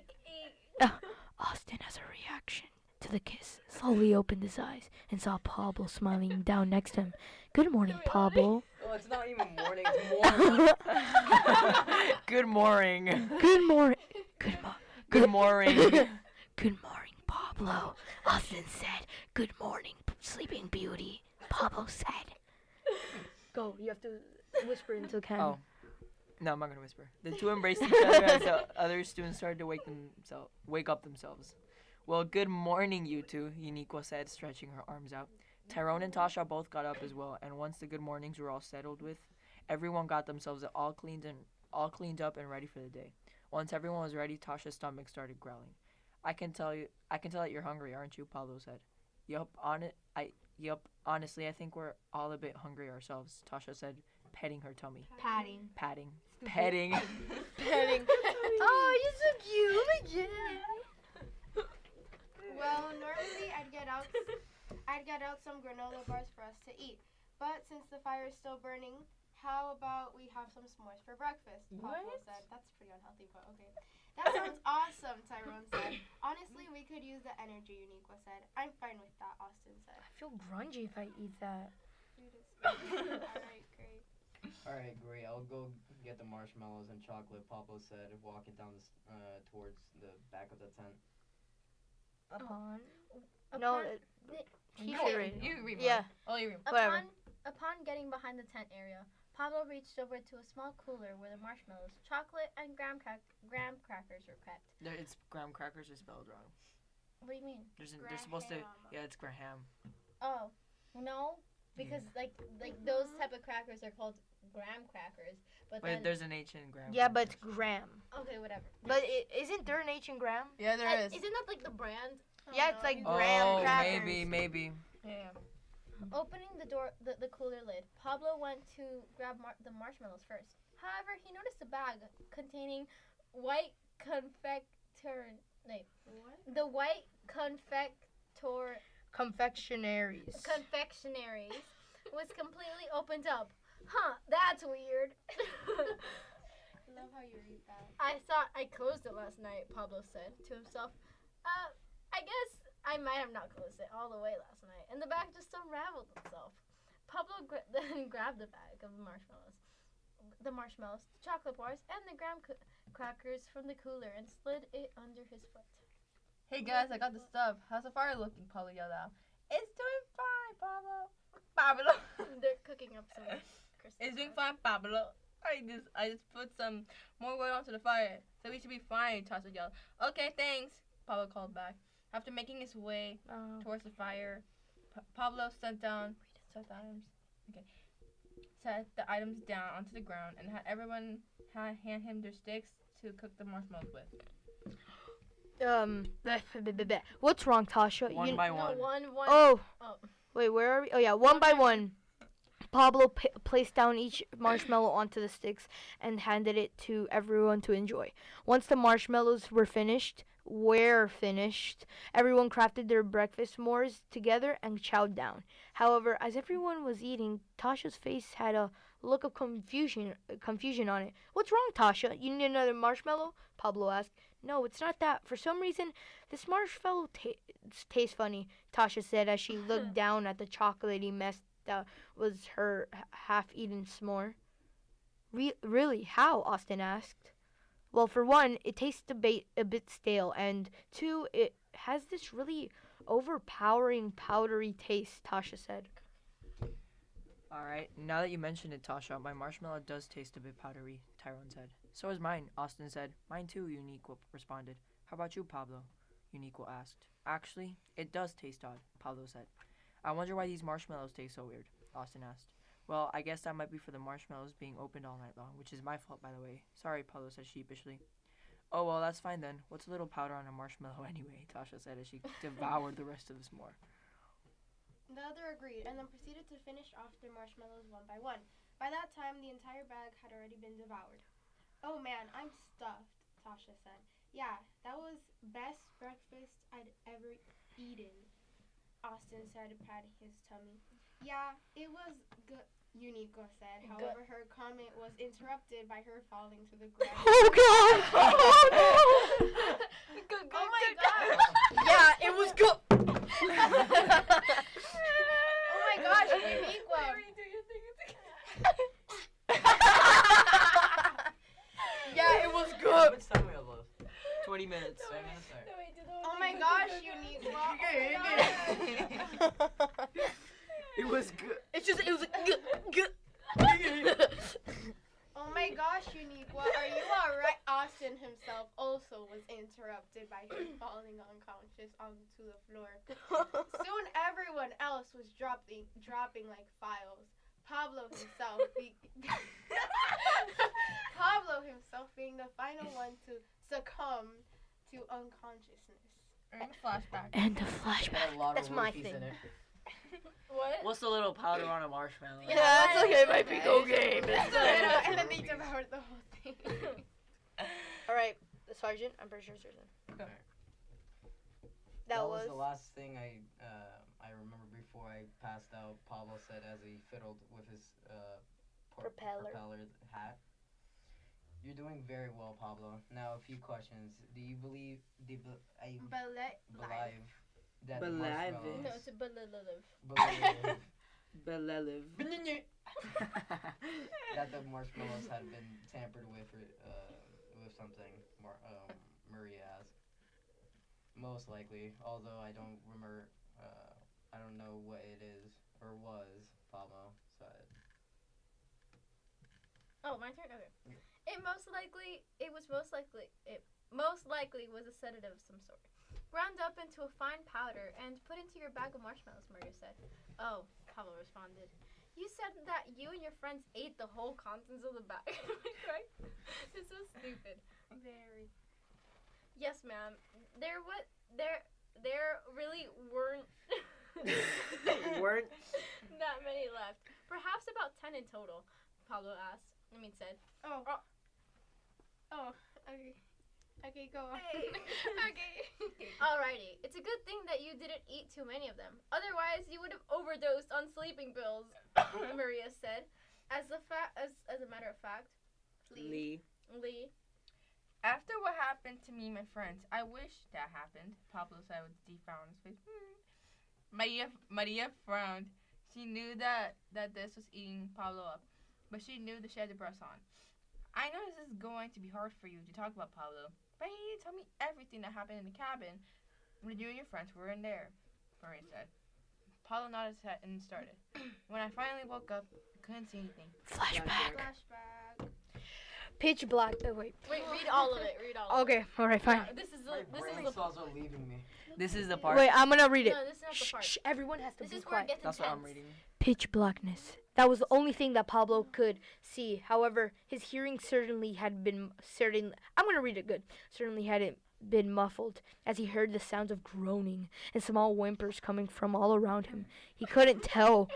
as a reaction to the kiss, slowly opened his eyes and saw Pablo smiling down next to him. Good morning, Pablo. Oh, it's not even morning. It's morning. Good morning. Good morning. Good morning. Good morning, Pablo. Austin said. Good morning, sleeping beauty. Pablo said. Go. You have to whisper into the camera. Oh. No, I'm not gonna whisper. The two embraced each other as the other students started to wake up themselves. Well, good morning, you two, Uniqua said, stretching her arms out. Tyrone and Tasha both got up as well, and once the good mornings were all settled with, everyone got themselves all cleaned up and ready for the day. Once everyone was ready, Tasha's stomach started growling. I can tell that you're hungry, aren't you? Pablo said. Yup, honestly, I think we're all a bit hungry ourselves, Tasha said, petting her tummy. Patting. Petting. Petting. Oh, you're so cute. Well, normally I'd get out some granola bars for us to eat. But since the fire is still burning, how about we have some s'mores for breakfast? Pablo said. That's pretty unhealthy, but okay. That sounds awesome, Tyrone said. Honestly, we could use the energy, Uniqua said. I'm fine with that, Austin said. I feel grungy if I eat that. Alright, great. Alright, great. I'll go get the marshmallows and chocolate, Pablo said, walking down towards the back of the tent. Upon. Upon, No, the- he You should read- read. You read Yeah. mine. Oh, you read. Whatever. upon getting behind the tent area, Pablo reached over to a small cooler where the marshmallows, chocolate, and graham crackers were kept. It's graham crackers are spelled wrong. What do you mean? They're supposed to. Graham. Yeah, it's graham. Oh, no, because like those type of crackers are called graham crackers, but Wait, then there's an H in graham. Yeah, but it's crackers. Graham. okay, whatever. But isn't there an H in Graham? Yeah, there is. Isn't that like the brand? Yeah, it's like Oh, graham Oh, crackers. maybe. Yeah. Opening the door, the cooler lid, Pablo went to grab the marshmallows first. However, he noticed a bag containing white the white Confectionaries. confectionaries was completely opened up. Huh, that's weird. Love how you read that. I thought I closed it last night, Pablo said to himself. I guess I might have not closed it all the way last night, and the bag just unraveled itself. Pablo then grabbed the bag of the marshmallows, the chocolate bars, and the graham crackers from the cooler and slid it under his foot. Hey guys, I got the stuff. How's the fire looking? Pablo yelled out. It's doing fine, Pablo. Pablo. They're cooking up some Christmas. It's doing fine, Pablo. I just put some more wood onto the fire, so we should be fine. Tasha yelled. Okay, thanks. Pablo called back. After making his way towards the fire, Pablo set the items down onto the ground and had everyone hand him their sticks to cook the marshmallows with. What's wrong, Tasha? One by one. No, one. Oh. Oh. Wait, where are we? Oh yeah, one by one. Pablo placed down each marshmallow onto the sticks and handed it to everyone to enjoy. Once the marshmallows were finished, everyone crafted their breakfast s'mores together and chowed down. However, as everyone was eating, Tasha's face had a look of confusion on it. What's wrong, Tasha? You need another marshmallow? Pablo asked. No, it's not that. For some reason, this marshmallow tastes funny, Tasha said as she looked down at the chocolatey mess that was her half-eaten s'more. Really? How? Austin asked. Well, for one, it tastes a bit stale, and two, it has this really overpowering powdery taste, Tasha said. Alright, now that you mention it, Tasha, my marshmallow does taste a bit powdery, Tyrone said. So is mine, Austin said. Mine too, Uniqua responded. How about you, Pablo? Uniqua asked. Actually, it does taste odd, Pablo said. I wonder why these marshmallows taste so weird, Austin asked. Well, I guess that might be for the marshmallows being opened all night long, which is my fault, by the way. Sorry, Pablo said sheepishly. Oh, well, that's fine then. What's a little powder on a marshmallow anyway, Tasha said as she devoured the rest of the s'more. The other agreed and then proceeded to finish off their marshmallows one by one. By that time, the entire bag had already been devoured. Oh man, I'm stuffed, Tasha said. Yeah, that was best breakfast I'd ever eaten, Austin said, patting his tummy. Yeah, it was good, Uniqua said. However, her comment was interrupted by her falling to the ground. Oh god! Oh no! Oh my god! Yeah, it was good. Oh my gosh, Uniqua! Yeah, it was How good. much time we have left? 20 minutes. 7 minutes? Alright. Oh my gosh, Uniqua! Oh my god. It was good. It was good. Oh my gosh, Uniqua, are you alright? Austin himself also was interrupted by him falling unconscious onto the floor. Soon everyone else was dropping like files. Pablo himself being the final one to succumb to unconsciousness. And flashback. And the Got flashback. a lot That's of my roofies thing. in it. What? What's a little powder on a marshmallow? Yeah, that's okay. My Pico game. And then they devoured the whole thing. All right, the sergeant. I'm pretty sure it's sergeant. That was the last thing I remember before I passed out. Pablo said as he fiddled with his Propeller. hat. You're doing very well, Pablo. Now a few questions. Do you believe that the Believe. marshmallows No, it's a believe. believe Belelev. That the marshmallows had been tampered with with something. Maria asked. Most likely, although I don't remember. I don't know what it is or was. Pablo said. Oh, my turn. Okay. It most likely was a sedative of some sort. Ground up into a fine powder and put into your bag of marshmallows, Maria said. Oh, Pablo responded. You said that you and your friends ate the whole contents of the bag. Right? It's so stupid. Very. Yes, ma'am. There really weren't Weren't? that many left. Perhaps about 10 in total, Pablo said. Oh. Okay. Okay, go on. Hey. Okay. Alrighty. It's a good thing that you didn't eat too many of them. Otherwise, you would have overdosed on sleeping pills, Maria said. As a matter of fact, Lee. After what happened to me and my friends, I wish that happened, Pablo said with a deep frown on his face. Maria frowned. She knew that this was eating Pablo up, but she knew that she had to press on. I know this is going to be hard for you to talk about, Pablo, but you need to tell me everything that happened in the cabin when you and your friends were in there, Maria said. Pablo nodded his head and started. When I finally woke up, I couldn't see anything. Flashback. Flashback. Pitch black. Oh, wait. Wait, read all of it. Okay, alright, fine. Yeah, this is My brain cells are leaving me. This is the part. Wait, I'm gonna read it. No, this is not the part. Shh, everyone has to This be is where it quiet. gets That's intense. what I'm reading. Pitch blackness. That was the only thing that Pablo could see. However, his hearing certainly hadn't been muffled as he heard the sounds of groaning and small whimpers coming from all around him. He couldn't tell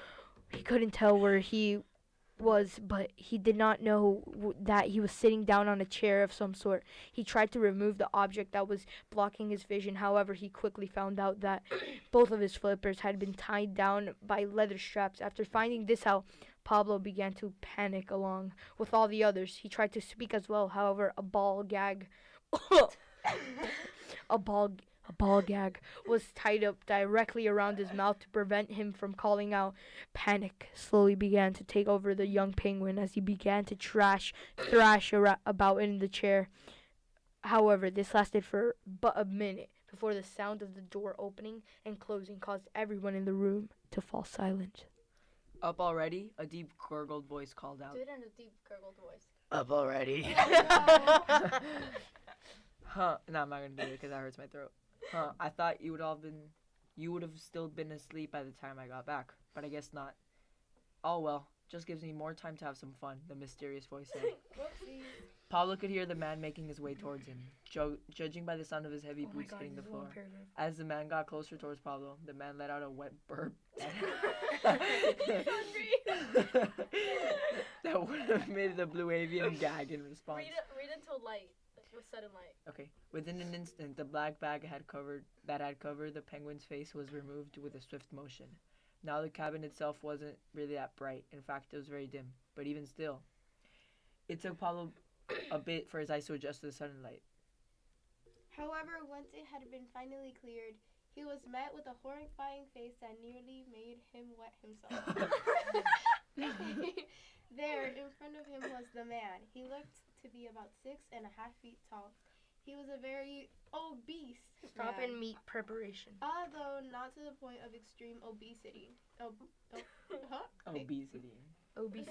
where he was, but he did not know that he was sitting down on a chair of some sort. He tried to remove the object that was blocking his vision. However, he quickly found out that both of his flippers had been tied down by leather straps. After finding this out, Pablo began to panic along with all the others. He tried to speak as well. However, a ball gag was tied up directly around his mouth to prevent him from calling out. Panic slowly began to take over the young penguin as he began to thrash about in the chair. However, this lasted for but a minute before the sound of the door opening and closing caused everyone in the room to fall silent. Up already? A deep gurgled voice called out. Do it in a deep gurgled voice. Up already? Oh, Huh. No, I'm not gonna do it because that hurts my throat. Huh. I thought you would have still been asleep by the time I got back, but I guess not. Oh well, just gives me more time to have some fun, the mysterious voice said. Pablo could hear the man making his way towards him, judging by the sound of his heavy boots hitting the floor. As the man got closer towards Pablo, the man let out a wet burp. That would have made the blue avian gag in response. Read until light. With sudden light. Okay. Within an instant, the black bag that had covered the penguin's face was removed with a swift motion. Now the cabin itself wasn't really that bright. In fact, it was very dim. But even still, it took Pablo a bit for his eyes to adjust to the sudden light. However, once it had been finally cleared, he was met with a horrifying face that nearly made him wet himself. There, in front of him was the man. He looked to be about 6.5 feet tall. He was a very obese Stop man, and meat preparation. although not to the point of extreme obesity. Obesity.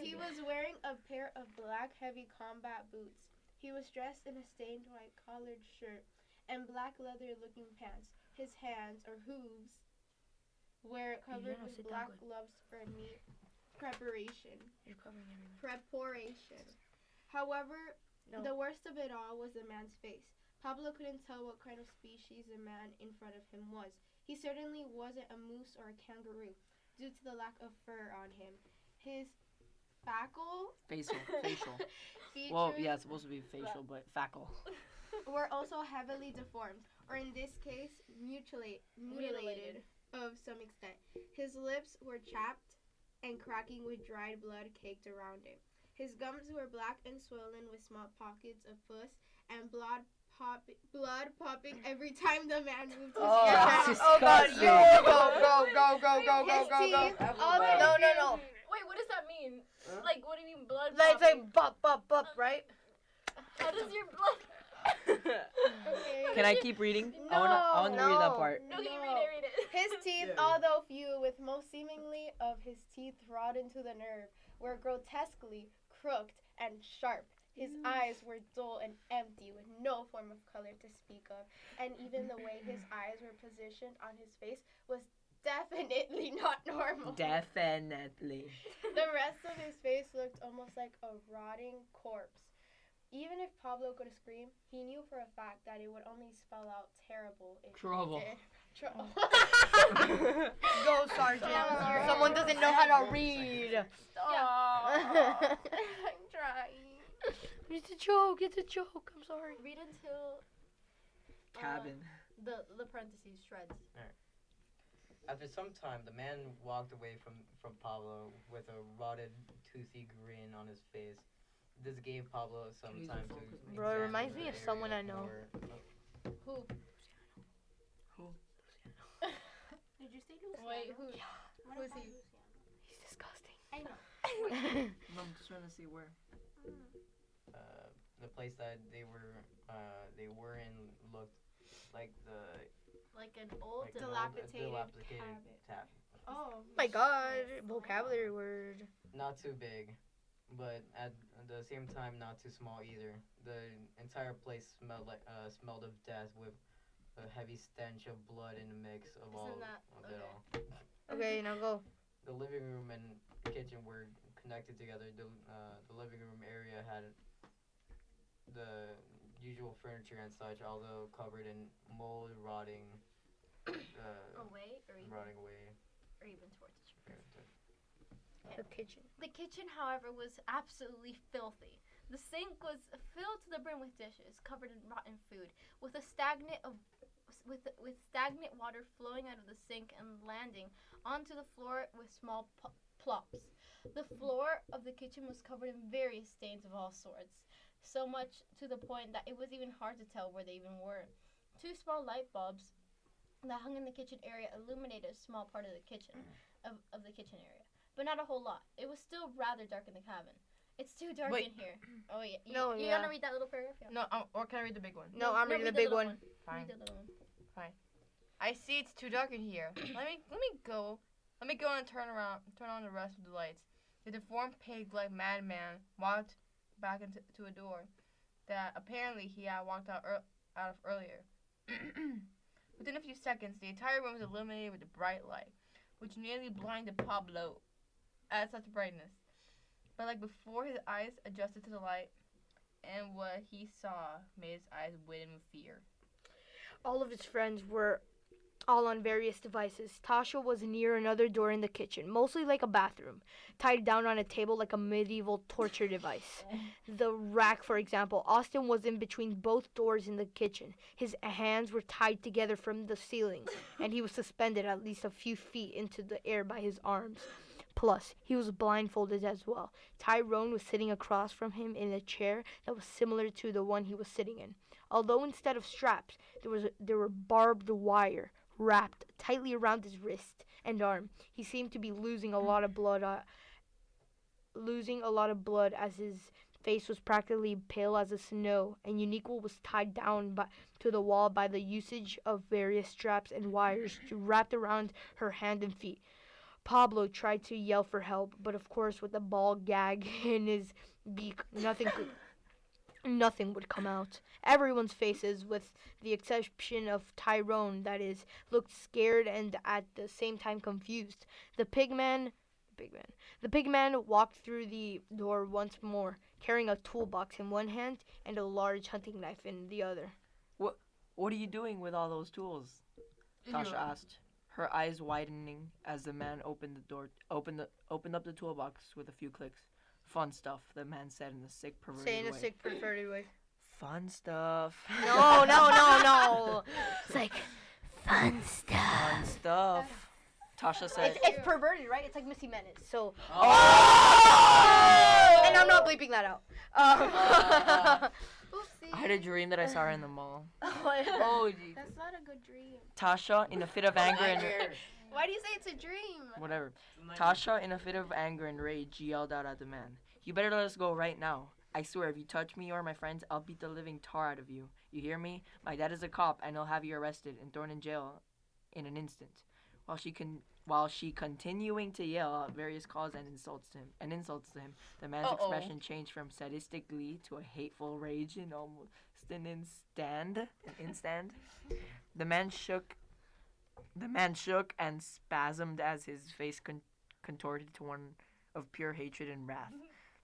He was wearing a pair of black heavy combat boots. He was dressed in a stained white collared shirt and black leather looking pants. His hands, or hooves, were covered with black gloves for meat preparation. You're covering everything. However, No. the worst of it all was the man's face. Pablo couldn't tell what kind of species the man in front of him was. He certainly wasn't a moose or a kangaroo, due to the lack of fur on him. His facial Facial. features Well, yeah, it's supposed to be facial, but facial. were also heavily deformed, or in this case, mutilated of some extent. His lips were chapped and cracking with dried blood caked around it. His gums were black and swollen with small pockets of pus and blood blood popping every time the man moved his Oh, that's hand. Oh god, disgusting. you go. His teeth, I feel all the bad. No. Wait, what does that mean? Huh? Like, what do you mean blood Like, it's popping? like bop, right? How does your blood... Okay. Can I keep reading? I wanna read that No. part. Okay, No. read it. His teeth, Yeah. although few, with most seemingly of his teeth rotten to the nerve, were grotesquely crooked and sharp. His eyes were dull and empty, with no form of color to speak of, and even the way his eyes were positioned on his face was definitely not normal. Definitely. The rest of his face looked almost like a rotting corpse. Even if Pablo could scream, he knew for a fact that it would only spell out terrible if Trouble. he did. Trouble. Go, Sergeant. Yeah. Someone doesn't know how to read. I'm trying. It's a joke. I'm sorry. Read until Cabin. the parentheses shreds. After some time, the man walked away from Pablo with a rotted, toothy grin on his face. This gave Pablo some Please time don't to focus me. Bro, it examine reminds the me of area someone I know. more- Who? Did you say Luciano? Wait, who? What who's about he? Luciano? He's disgusting. I know. No, I'm just trying to see where. the place that they were in looked like Like an old... like an Dilapidated dilapidated cabin. tap. Oh My god, vocabulary word. Not too big, but at the same time not too small either. The entire place smelled of death, with a heavy stench of blood in a mix of all Isn't that... of it okay. all. Okay, now go. The living room and kitchen were connected together. The living room area had the usual furniture and such, although covered in mold, rotting Away or even, rotting away. or even towards the children. The kitchen. The kitchen, however, was absolutely filthy. The sink was filled to the brim with dishes covered in rotten food, with stagnant water flowing out of the sink and landing onto the floor with small plops. The floor of the kitchen was covered in various stains of all sorts, so much to the point that it was even hard to tell where they even were. 2 small light bulbs that hung in the kitchen area illuminated a small part of the kitchen of the kitchen area, but not a whole lot. It was still rather dark in the cabin. It's too dark Wait. in here. Oh yeah. No, You yeah. gonna read that little paragraph? Yeah. No, or can I read the big one? No, I'm reading the big little one. Fine. Read the little one. I see it's too dark in here. Let me go. Let me go and turn on the rest of the lights. The deformed pig-like madman walked back to a door that apparently he had walked out of earlier. Within a few seconds, the entire room was illuminated with a bright light, which nearly blinded Pablo at such brightness. But like before, his eyes adjusted to the light, and what he saw made his eyes widen with fear. All of his friends were all on various devices. Tasha was near another door in the kitchen, mostly like a bathroom, tied down on a table like a medieval torture device. The rack, for example. Austin was in between both doors in the kitchen. His hands were tied together from the ceiling, and he was suspended at least a few feet into the air by his arms. Plus, he was blindfolded as well. Tyrone was sitting across from him in a chair that was similar to the one he was sitting in. Although instead of straps, there were barbed wire wrapped tightly around his wrist and arm. He seemed to be losing a lot of blood as his face was practically pale as the snow, and Uniqua was tied down to the wall by the usage of various straps and wires wrapped around her hand and feet. Pablo tried to yell for help, but of course with the ball gag in his beak, nothing would come out. Everyone's faces, with the exception of Tyrone, that is, looked scared and at the same time confused. The pigman walked through the door once more, carrying a toolbox in one hand and a large hunting knife in the other. What are you doing with all those tools? Tasha asked, her eyes widening as the man opened up the toolbox with a few clicks. Fun stuff, the man said in a sick, perverted way. Say in a sick, perverted way. Fun stuff. No. It's like fun stuff. Fun stuff. Tasha said. It's perverted, right? It's like Missy Menace. So. Oh! And I'm not bleeping that out. Oopsie. I had a dream that I saw her in the mall. Oh, geez. That's not a good dream. Tasha, in a fit of anger and Why do you say it's a dream? whatever. Tasha, in a fit of anger and rage, yelled out at the man, "You better let us go right now. I swear, if you touch me or my friends, I'll beat the living tar out of you. You hear me? My dad is a cop, and he'll have you arrested and thrown in jail in an instant." While she continuing to yell out various calls and insults to him, the man's expression changed from sadistic glee to a hateful rage in almost an instant. The man shook and spasmed as his face contorted to one of pure hatred and wrath.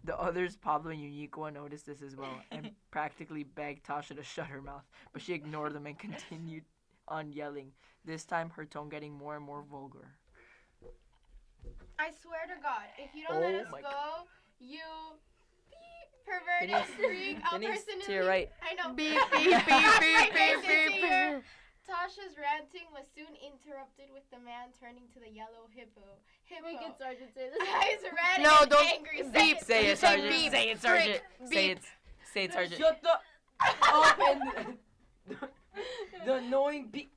The others, Pablo and Uniqua, noticed this as well and practically begged Tasha to shut her mouth, but she ignored them and continued on yelling, this time her tone getting more and more vulgar. I swear to God, if you don't let us my go, you perverted freak. I'll Denise, personally. to your right. I know. Beep, beep, beep, beep, beep, beep. Tasha's ranting was soon interrupted with the man turning to the yellow hippo. Make it Sergeant say this. Eyes red No, and don't angry. beep. Say it, Sergeant. beep. Say it, Sergeant. Frick. Say Beep. it. Say it, Sergeant. Shut the up and the annoying beep.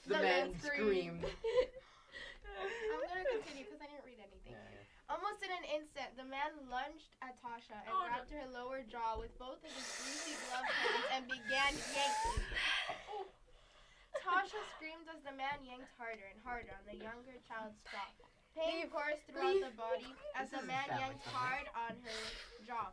The man screamed. I'm gonna continue because I didn't read anything. Almost in an instant, the man lunged at Tasha and grabbed her lower jaw with both of his greasy gloved hands and began yanking. Tasha screamed as the man yanked harder and harder on the younger child's jaw. Pain coursed throughout the body as the man yanked hard on her jaw,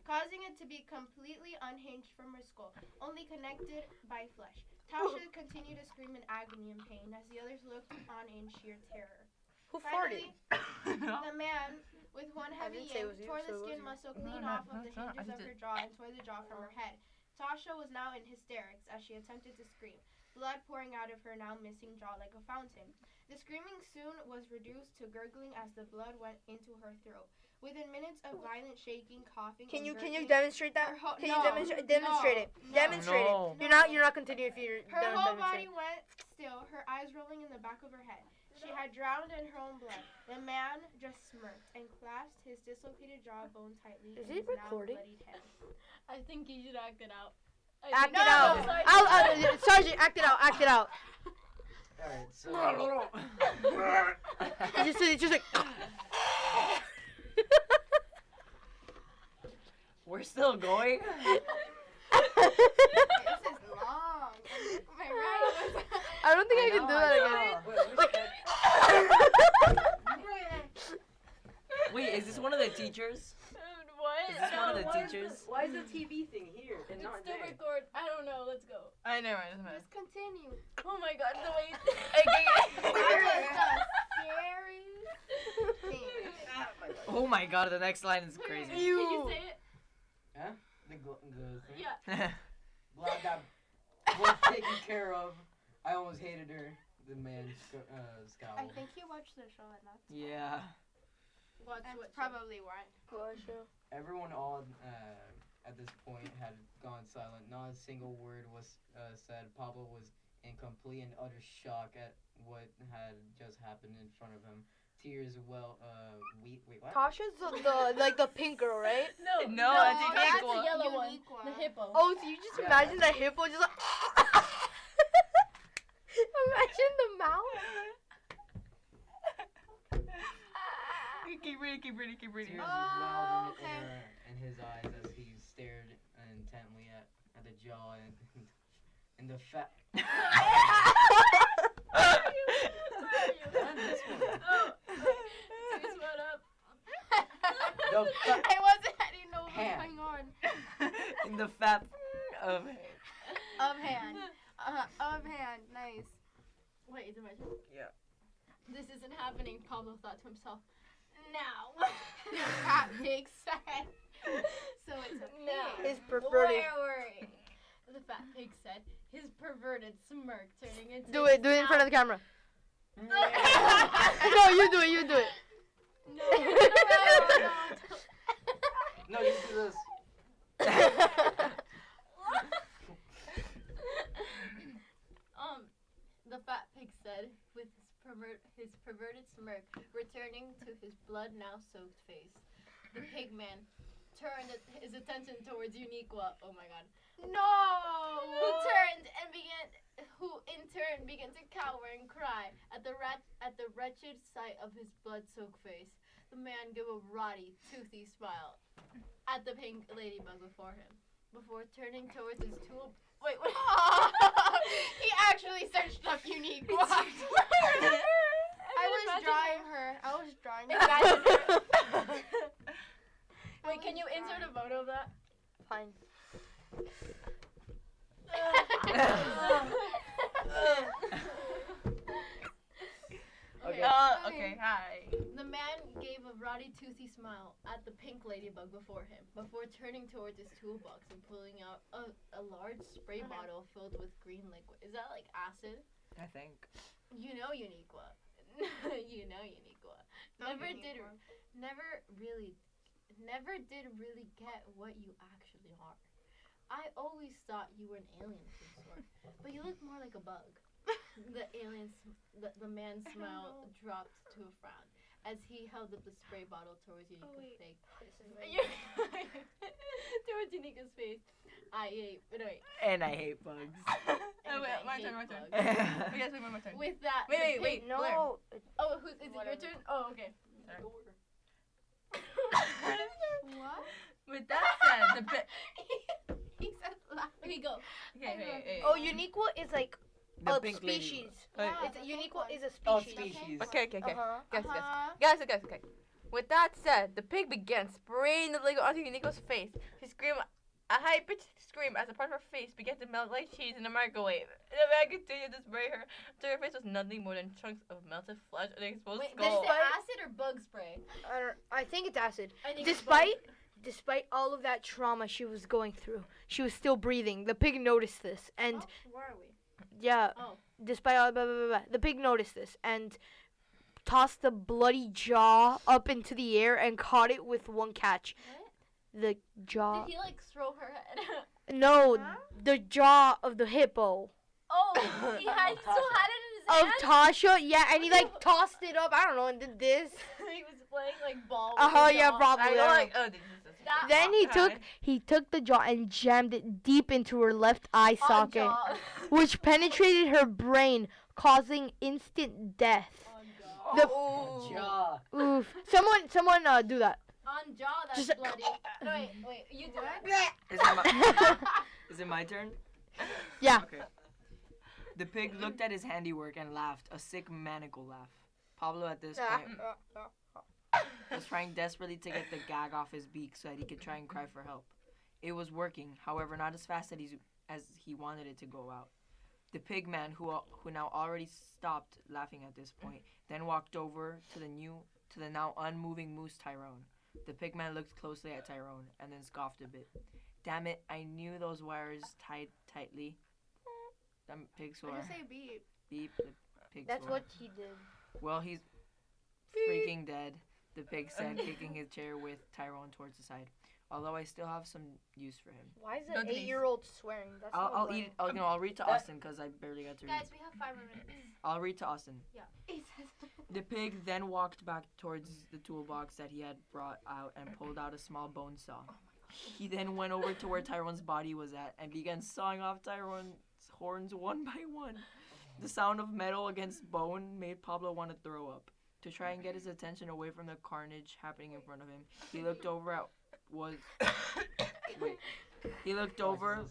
causing it to be completely unhinged from her skull, only connected by flesh. Tasha continued to scream in agony and pain as the others looked on in sheer terror. Who farted? Finally, the man, with one heavy didn't say it yank, was you, tore the so it skin wasn't muscle clean off of the hinges of her jaw and tore the jaw from her head. Tasha was now in hysterics as she attempted to scream, blood pouring out of her now missing jaw like a fountain. The screaming soon was reduced to gurgling as the blood went into her throat. Within minutes of violent shaking, coughing, Can and you gurgling, demonstrate that? her Can you demonstrate it? no. Demonstrate No. it. You're not continuing if you're Her done whole body demonstrating. went still, her eyes rolling in the back of her head. She had drowned in her own blood. The man just smirked and clasped his dislocated jawbone tightly Is in it his recording? now bloodied hand. I think you should act it out. Act No, it out. Sergeant. Sergeant, act it out. Act it out. Alright, so It's just like. We're still going? This is long. Am I right? I don't think I can do that again. Wait, is this one of the teachers? What? Is this one of the No, teachers? why is the TV thing here and It's not still there? record. I don't know. Let's go. I know, it doesn't matter. Just continue. Oh my God, the way. That was the scary thing. Oh my god, the next line is crazy. Can you say it? Huh? The thing? Yeah. Glad that was taken care of. I almost hated her. The man scowl. I think you watched the show and that's Yeah. Watch That's what probably why. Everyone all at this point had gone silent. Not a single word was said. Pablo was in complete and utter shock at what had just happened in front of him. Tears wait, what? Tasha's the pink girl, right? No, No, that's that's unique the one. yellow one. Unique one. The hippo. Oh, so you just Yeah. imagine the hippo just like. Imagine the mouth. Keep reading. Tears Oh, welled okay. in his eyes as he stared intently at the jaw and the fat. Tears went up. The fat I didn't know what was hand. going on. In the fat of Of hand. Of hand. Nice. Wait, is it my turn? Yeah. This isn't happening, Pablo thought to himself. Now. Fat pig said. So it's a pig. No. His perverted. Wait. The fat pig said, his perverted smirk turning into. Do it in front of the camera. No. No, you do it. No. No, you do this. The fat pig said, with his perverted smirk returning to his blood now soaked face. The pig man turned his attention towards Uniqua. Oh my god. No. Who in turn began to cower and cry at the wretched sight of his blood-soaked face. The man gave a rotty, toothy smile at the pink ladybug before him, before turning towards his tool. Wait. He actually searched up Uniqua. I was drawing her. Imagine her. Wait, can you insert a photo of that? Fine. Okay. Okay, hi. The man gave a rotty, toothy smile at the pink ladybug before him, before turning towards his toolbox and pulling out a large spray bottle filled with green liquid. Is that like acid? I think. You know Uniqua. You know Uniqua. Never did really get what you actually are. I always thought you were an alien of some sort, but you look more like a bug. The man's smile dropped to a frown as he held up the spray bottle towards Uniqua's face. Towards Uniqua's face. Wait. And I hate bugs. Oh, wait, my turn. Okay. Yes, wait, my turn. With that. Wait. Blair. No. Oh, is it your turn? Oh, okay. Sorry. What? With that said, He said laugh. Okay, go. Okay, wait. Oh, Uniqua is like The a pink lady. species. Yeah, It's the Uniqua pink is a Oh, species. species. Okay. Uh-huh. Guys, okay. With that said, the pig began spraying the liquid onto Unico's face. She screamed a high-pitched scream as a part of her face began to melt like cheese in a microwave. The man continued to spray her until her face was nothing more than chunks of melted flesh and an exposed Wait, skull. this is acid or bug spray? I think it's acid. I think it's Despite all of that trauma she was going through, she was still breathing. The pig noticed this, and Oh, where are we? yeah, Oh. despite all the pig noticed this and tossed the bloody jaw up into the air and caught it with one catch. What? The jaw. Did he like throw her head? No, Huh? the jaw of the hippo. Oh, he still had it in his Of hand? Tasha, yeah, and he like tossed it up. I don't know, and did this. He was playing like ball. Yeah, probably. I go like, oh, this is That- Then Hi. he took the jaw and jammed it deep into her left eye On socket, jaw. which penetrated her brain, causing instant death. On jaw. The- Oh. Jaw. Oof! Someone, do that. On jaw, that's Just- bloody. No, wait, you do it. Is it my turn? Yeah. Okay. The pig looked at his handiwork and laughed, a sick, maniacal laugh. Pablo, at this point, was trying desperately to get the gag off his beak so that he could try and cry for help. It was working, however, not as fast as he wanted it to go out. The pig man, who now already stopped laughing at this point, then walked over to the now unmoving moose Tyrone. The pig man looked closely at Tyrone and then scoffed a bit. Damn it! I knew those wires tied tightly. Them pigs What Uh-huh. did swore. you say, beep? Beep. The pig That's swore. what he did. Well, he's freaking dead, the pig said, kicking his chair with Tyrone towards the side. Although I still have some use for him. Why is Don't an tease. 8-year-old swearing? That's I'll no eat. bueno. I'll read to Austin because I barely got to read. Guys, we have 5 more minutes. I'll read to Austin. Yeah. The pig then walked back towards the toolbox that he had brought out and pulled out a small bone saw. He then went over to where Tyrone's body was at and began sawing off Tyrone's horns one by one. The sound of metal against bone made Pablo want to throw up. To try and get his attention away from the carnage happening in front of him, he looked over at He looked over.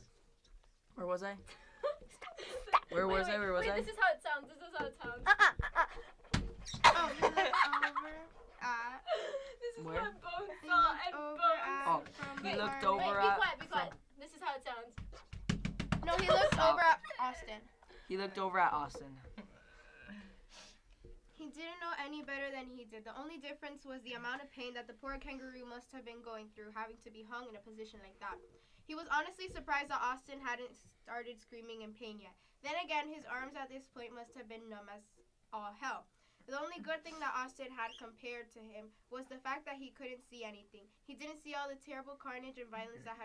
Where was I? Where was I? This is how it sounds. Oh, he looked over at. This is Where? what bone He saw looked and over bone. at. Oh, from he the looked carnage. over Wait, at. be quiet. This is how it sounds. No, he looked Stop. over at Austin. He looked over at Austin. He didn't know any better than he did. The only difference was the amount of pain that the poor kangaroo must have been going through, having to be hung in a position like that. He was honestly surprised that Austin hadn't started screaming in pain yet. Then again, his arms at this point must have been numb as all hell. The only good thing that Austin had compared to him was the fact that he couldn't see anything. He didn't see all the terrible carnage and violence that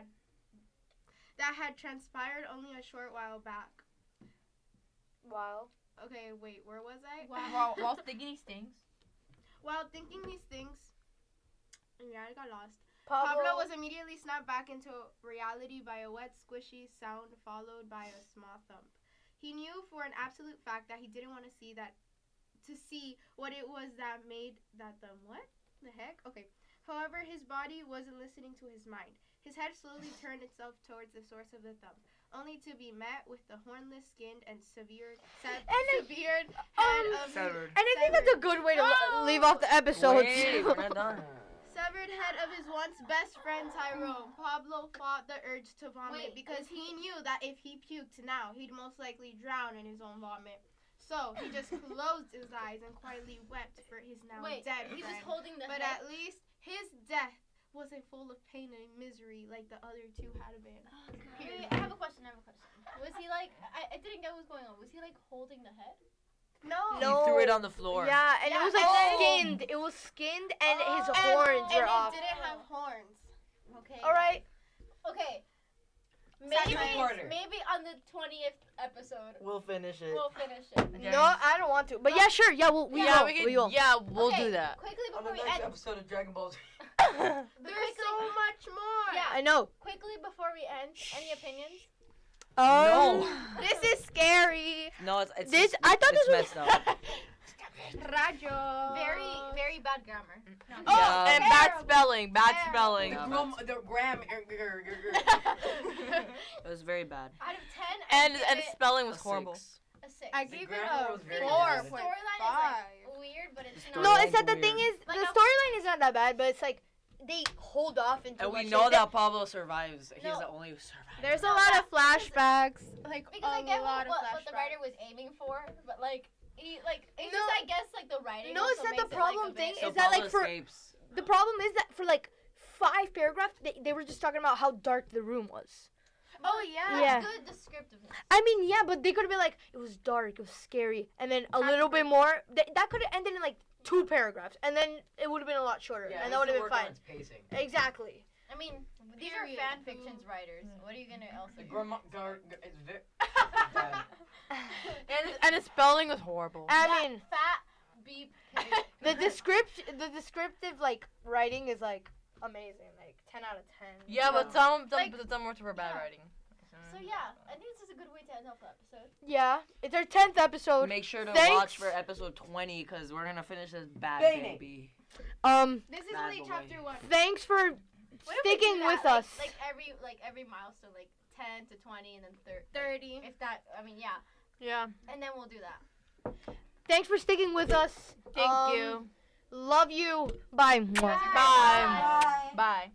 had transpired only a short while back. Wow. Okay, wait, where was I? While thinking these things. While thinking these things, yeah, I got lost. Pablo was immediately snapped back into reality by a wet, squishy sound followed by a small thump. He knew for an absolute fact that he didn't want to see what it was that made that thump. What the heck? Okay. However, his body wasn't listening to his mind. His head slowly turned itself towards the source of the thump, only to be met with the hornless skinned and severed head of Severed. And I think that's a good way to leave off the episode. Wait, we're not done. severed head of his once best friend Tyrone. Pablo fought the urge to vomit because he knew that if he puked now, he'd most likely drown in his own vomit. So he just closed his eyes and quietly wept for his now dead he friend. was holding the But head. at least his death wasn't full of pain and misery like the other two had been. Wait, I have a question. Was he like? I didn't get what was going on. Was he like holding the head? No. He threw it on the floor. Yeah, and it was like skinned. It was skinned, and his horns were off. And it didn't have horns. Okay. All right. Okay. Second quarter. Maybe on the 20th episode We'll finish it. we'll finish it. Okay. No, I don't want to. But yeah, sure. Yeah, we will. Yeah, we'll Okay, do that. Quickly On before the we next end. episode of Dragon Ball Z. There's so much more. Yeah. I know. Quickly before we end, any opinions? No. This is scary. No, it's This just- I thought it's this was messed up. Rajo. Very bad grammar. No, Oh, no. and bad spelling. Bad spelling. The gram. It was very bad. Out of 10, And I give it spelling was A horrible. 6. a 6. I The give it grammar a was very Because bad. the 4.5. storyline is like weird, but it's The not. No, storyline's it's that the weird. thing is Like the how- storyline is not that bad, but it's like they hold off into And we much know of that Pablo survives. He's No. the only survivor. There's a No, lot that- of flashbacks. Like Because I a get lot what of the flashbacks. writer was aiming for, but like he like it's No. just I guess like the writing. No, also it's not the makes it, like, a problem bit- thing So is that, like, Pablo for- escapes. The problem is that for like 5 paragraphs, they were just talking about how dark the room was. Oh yeah. Yeah. That's good descriptiveness. I mean, yeah, but they could have been like, it was dark, it was scary, and then a little bit more. That could have ended in like 2 paragraphs, and then it would have been a lot shorter, Yeah, and it that would needs have to been work on fine. its pacing. Exactly. I mean, these Period. are fan fictions writers. What are you gonna else? The do? grammar is very bad. And his spelling was horrible. I That mean, fat beep. the descriptive like writing is like amazing, like 10 out of 10. Yeah, but some Like- words were bad yeah. writing. So yeah, I think this is a good way to end off the episode. Yeah, it's our 10th episode. Make sure to Thanks. watch for episode 20 because we're gonna finish this bad Bang it. baby. This is Bad only boy. chapter 1. Thanks for What if we sticking do that, with like, us. Like every milestone, like 10 to 20, and then 30. 30. If that, I mean, yeah, Yeah. and then we'll do that. Thanks for sticking with us. Thank you. Love you. Bye. Bye. Bye.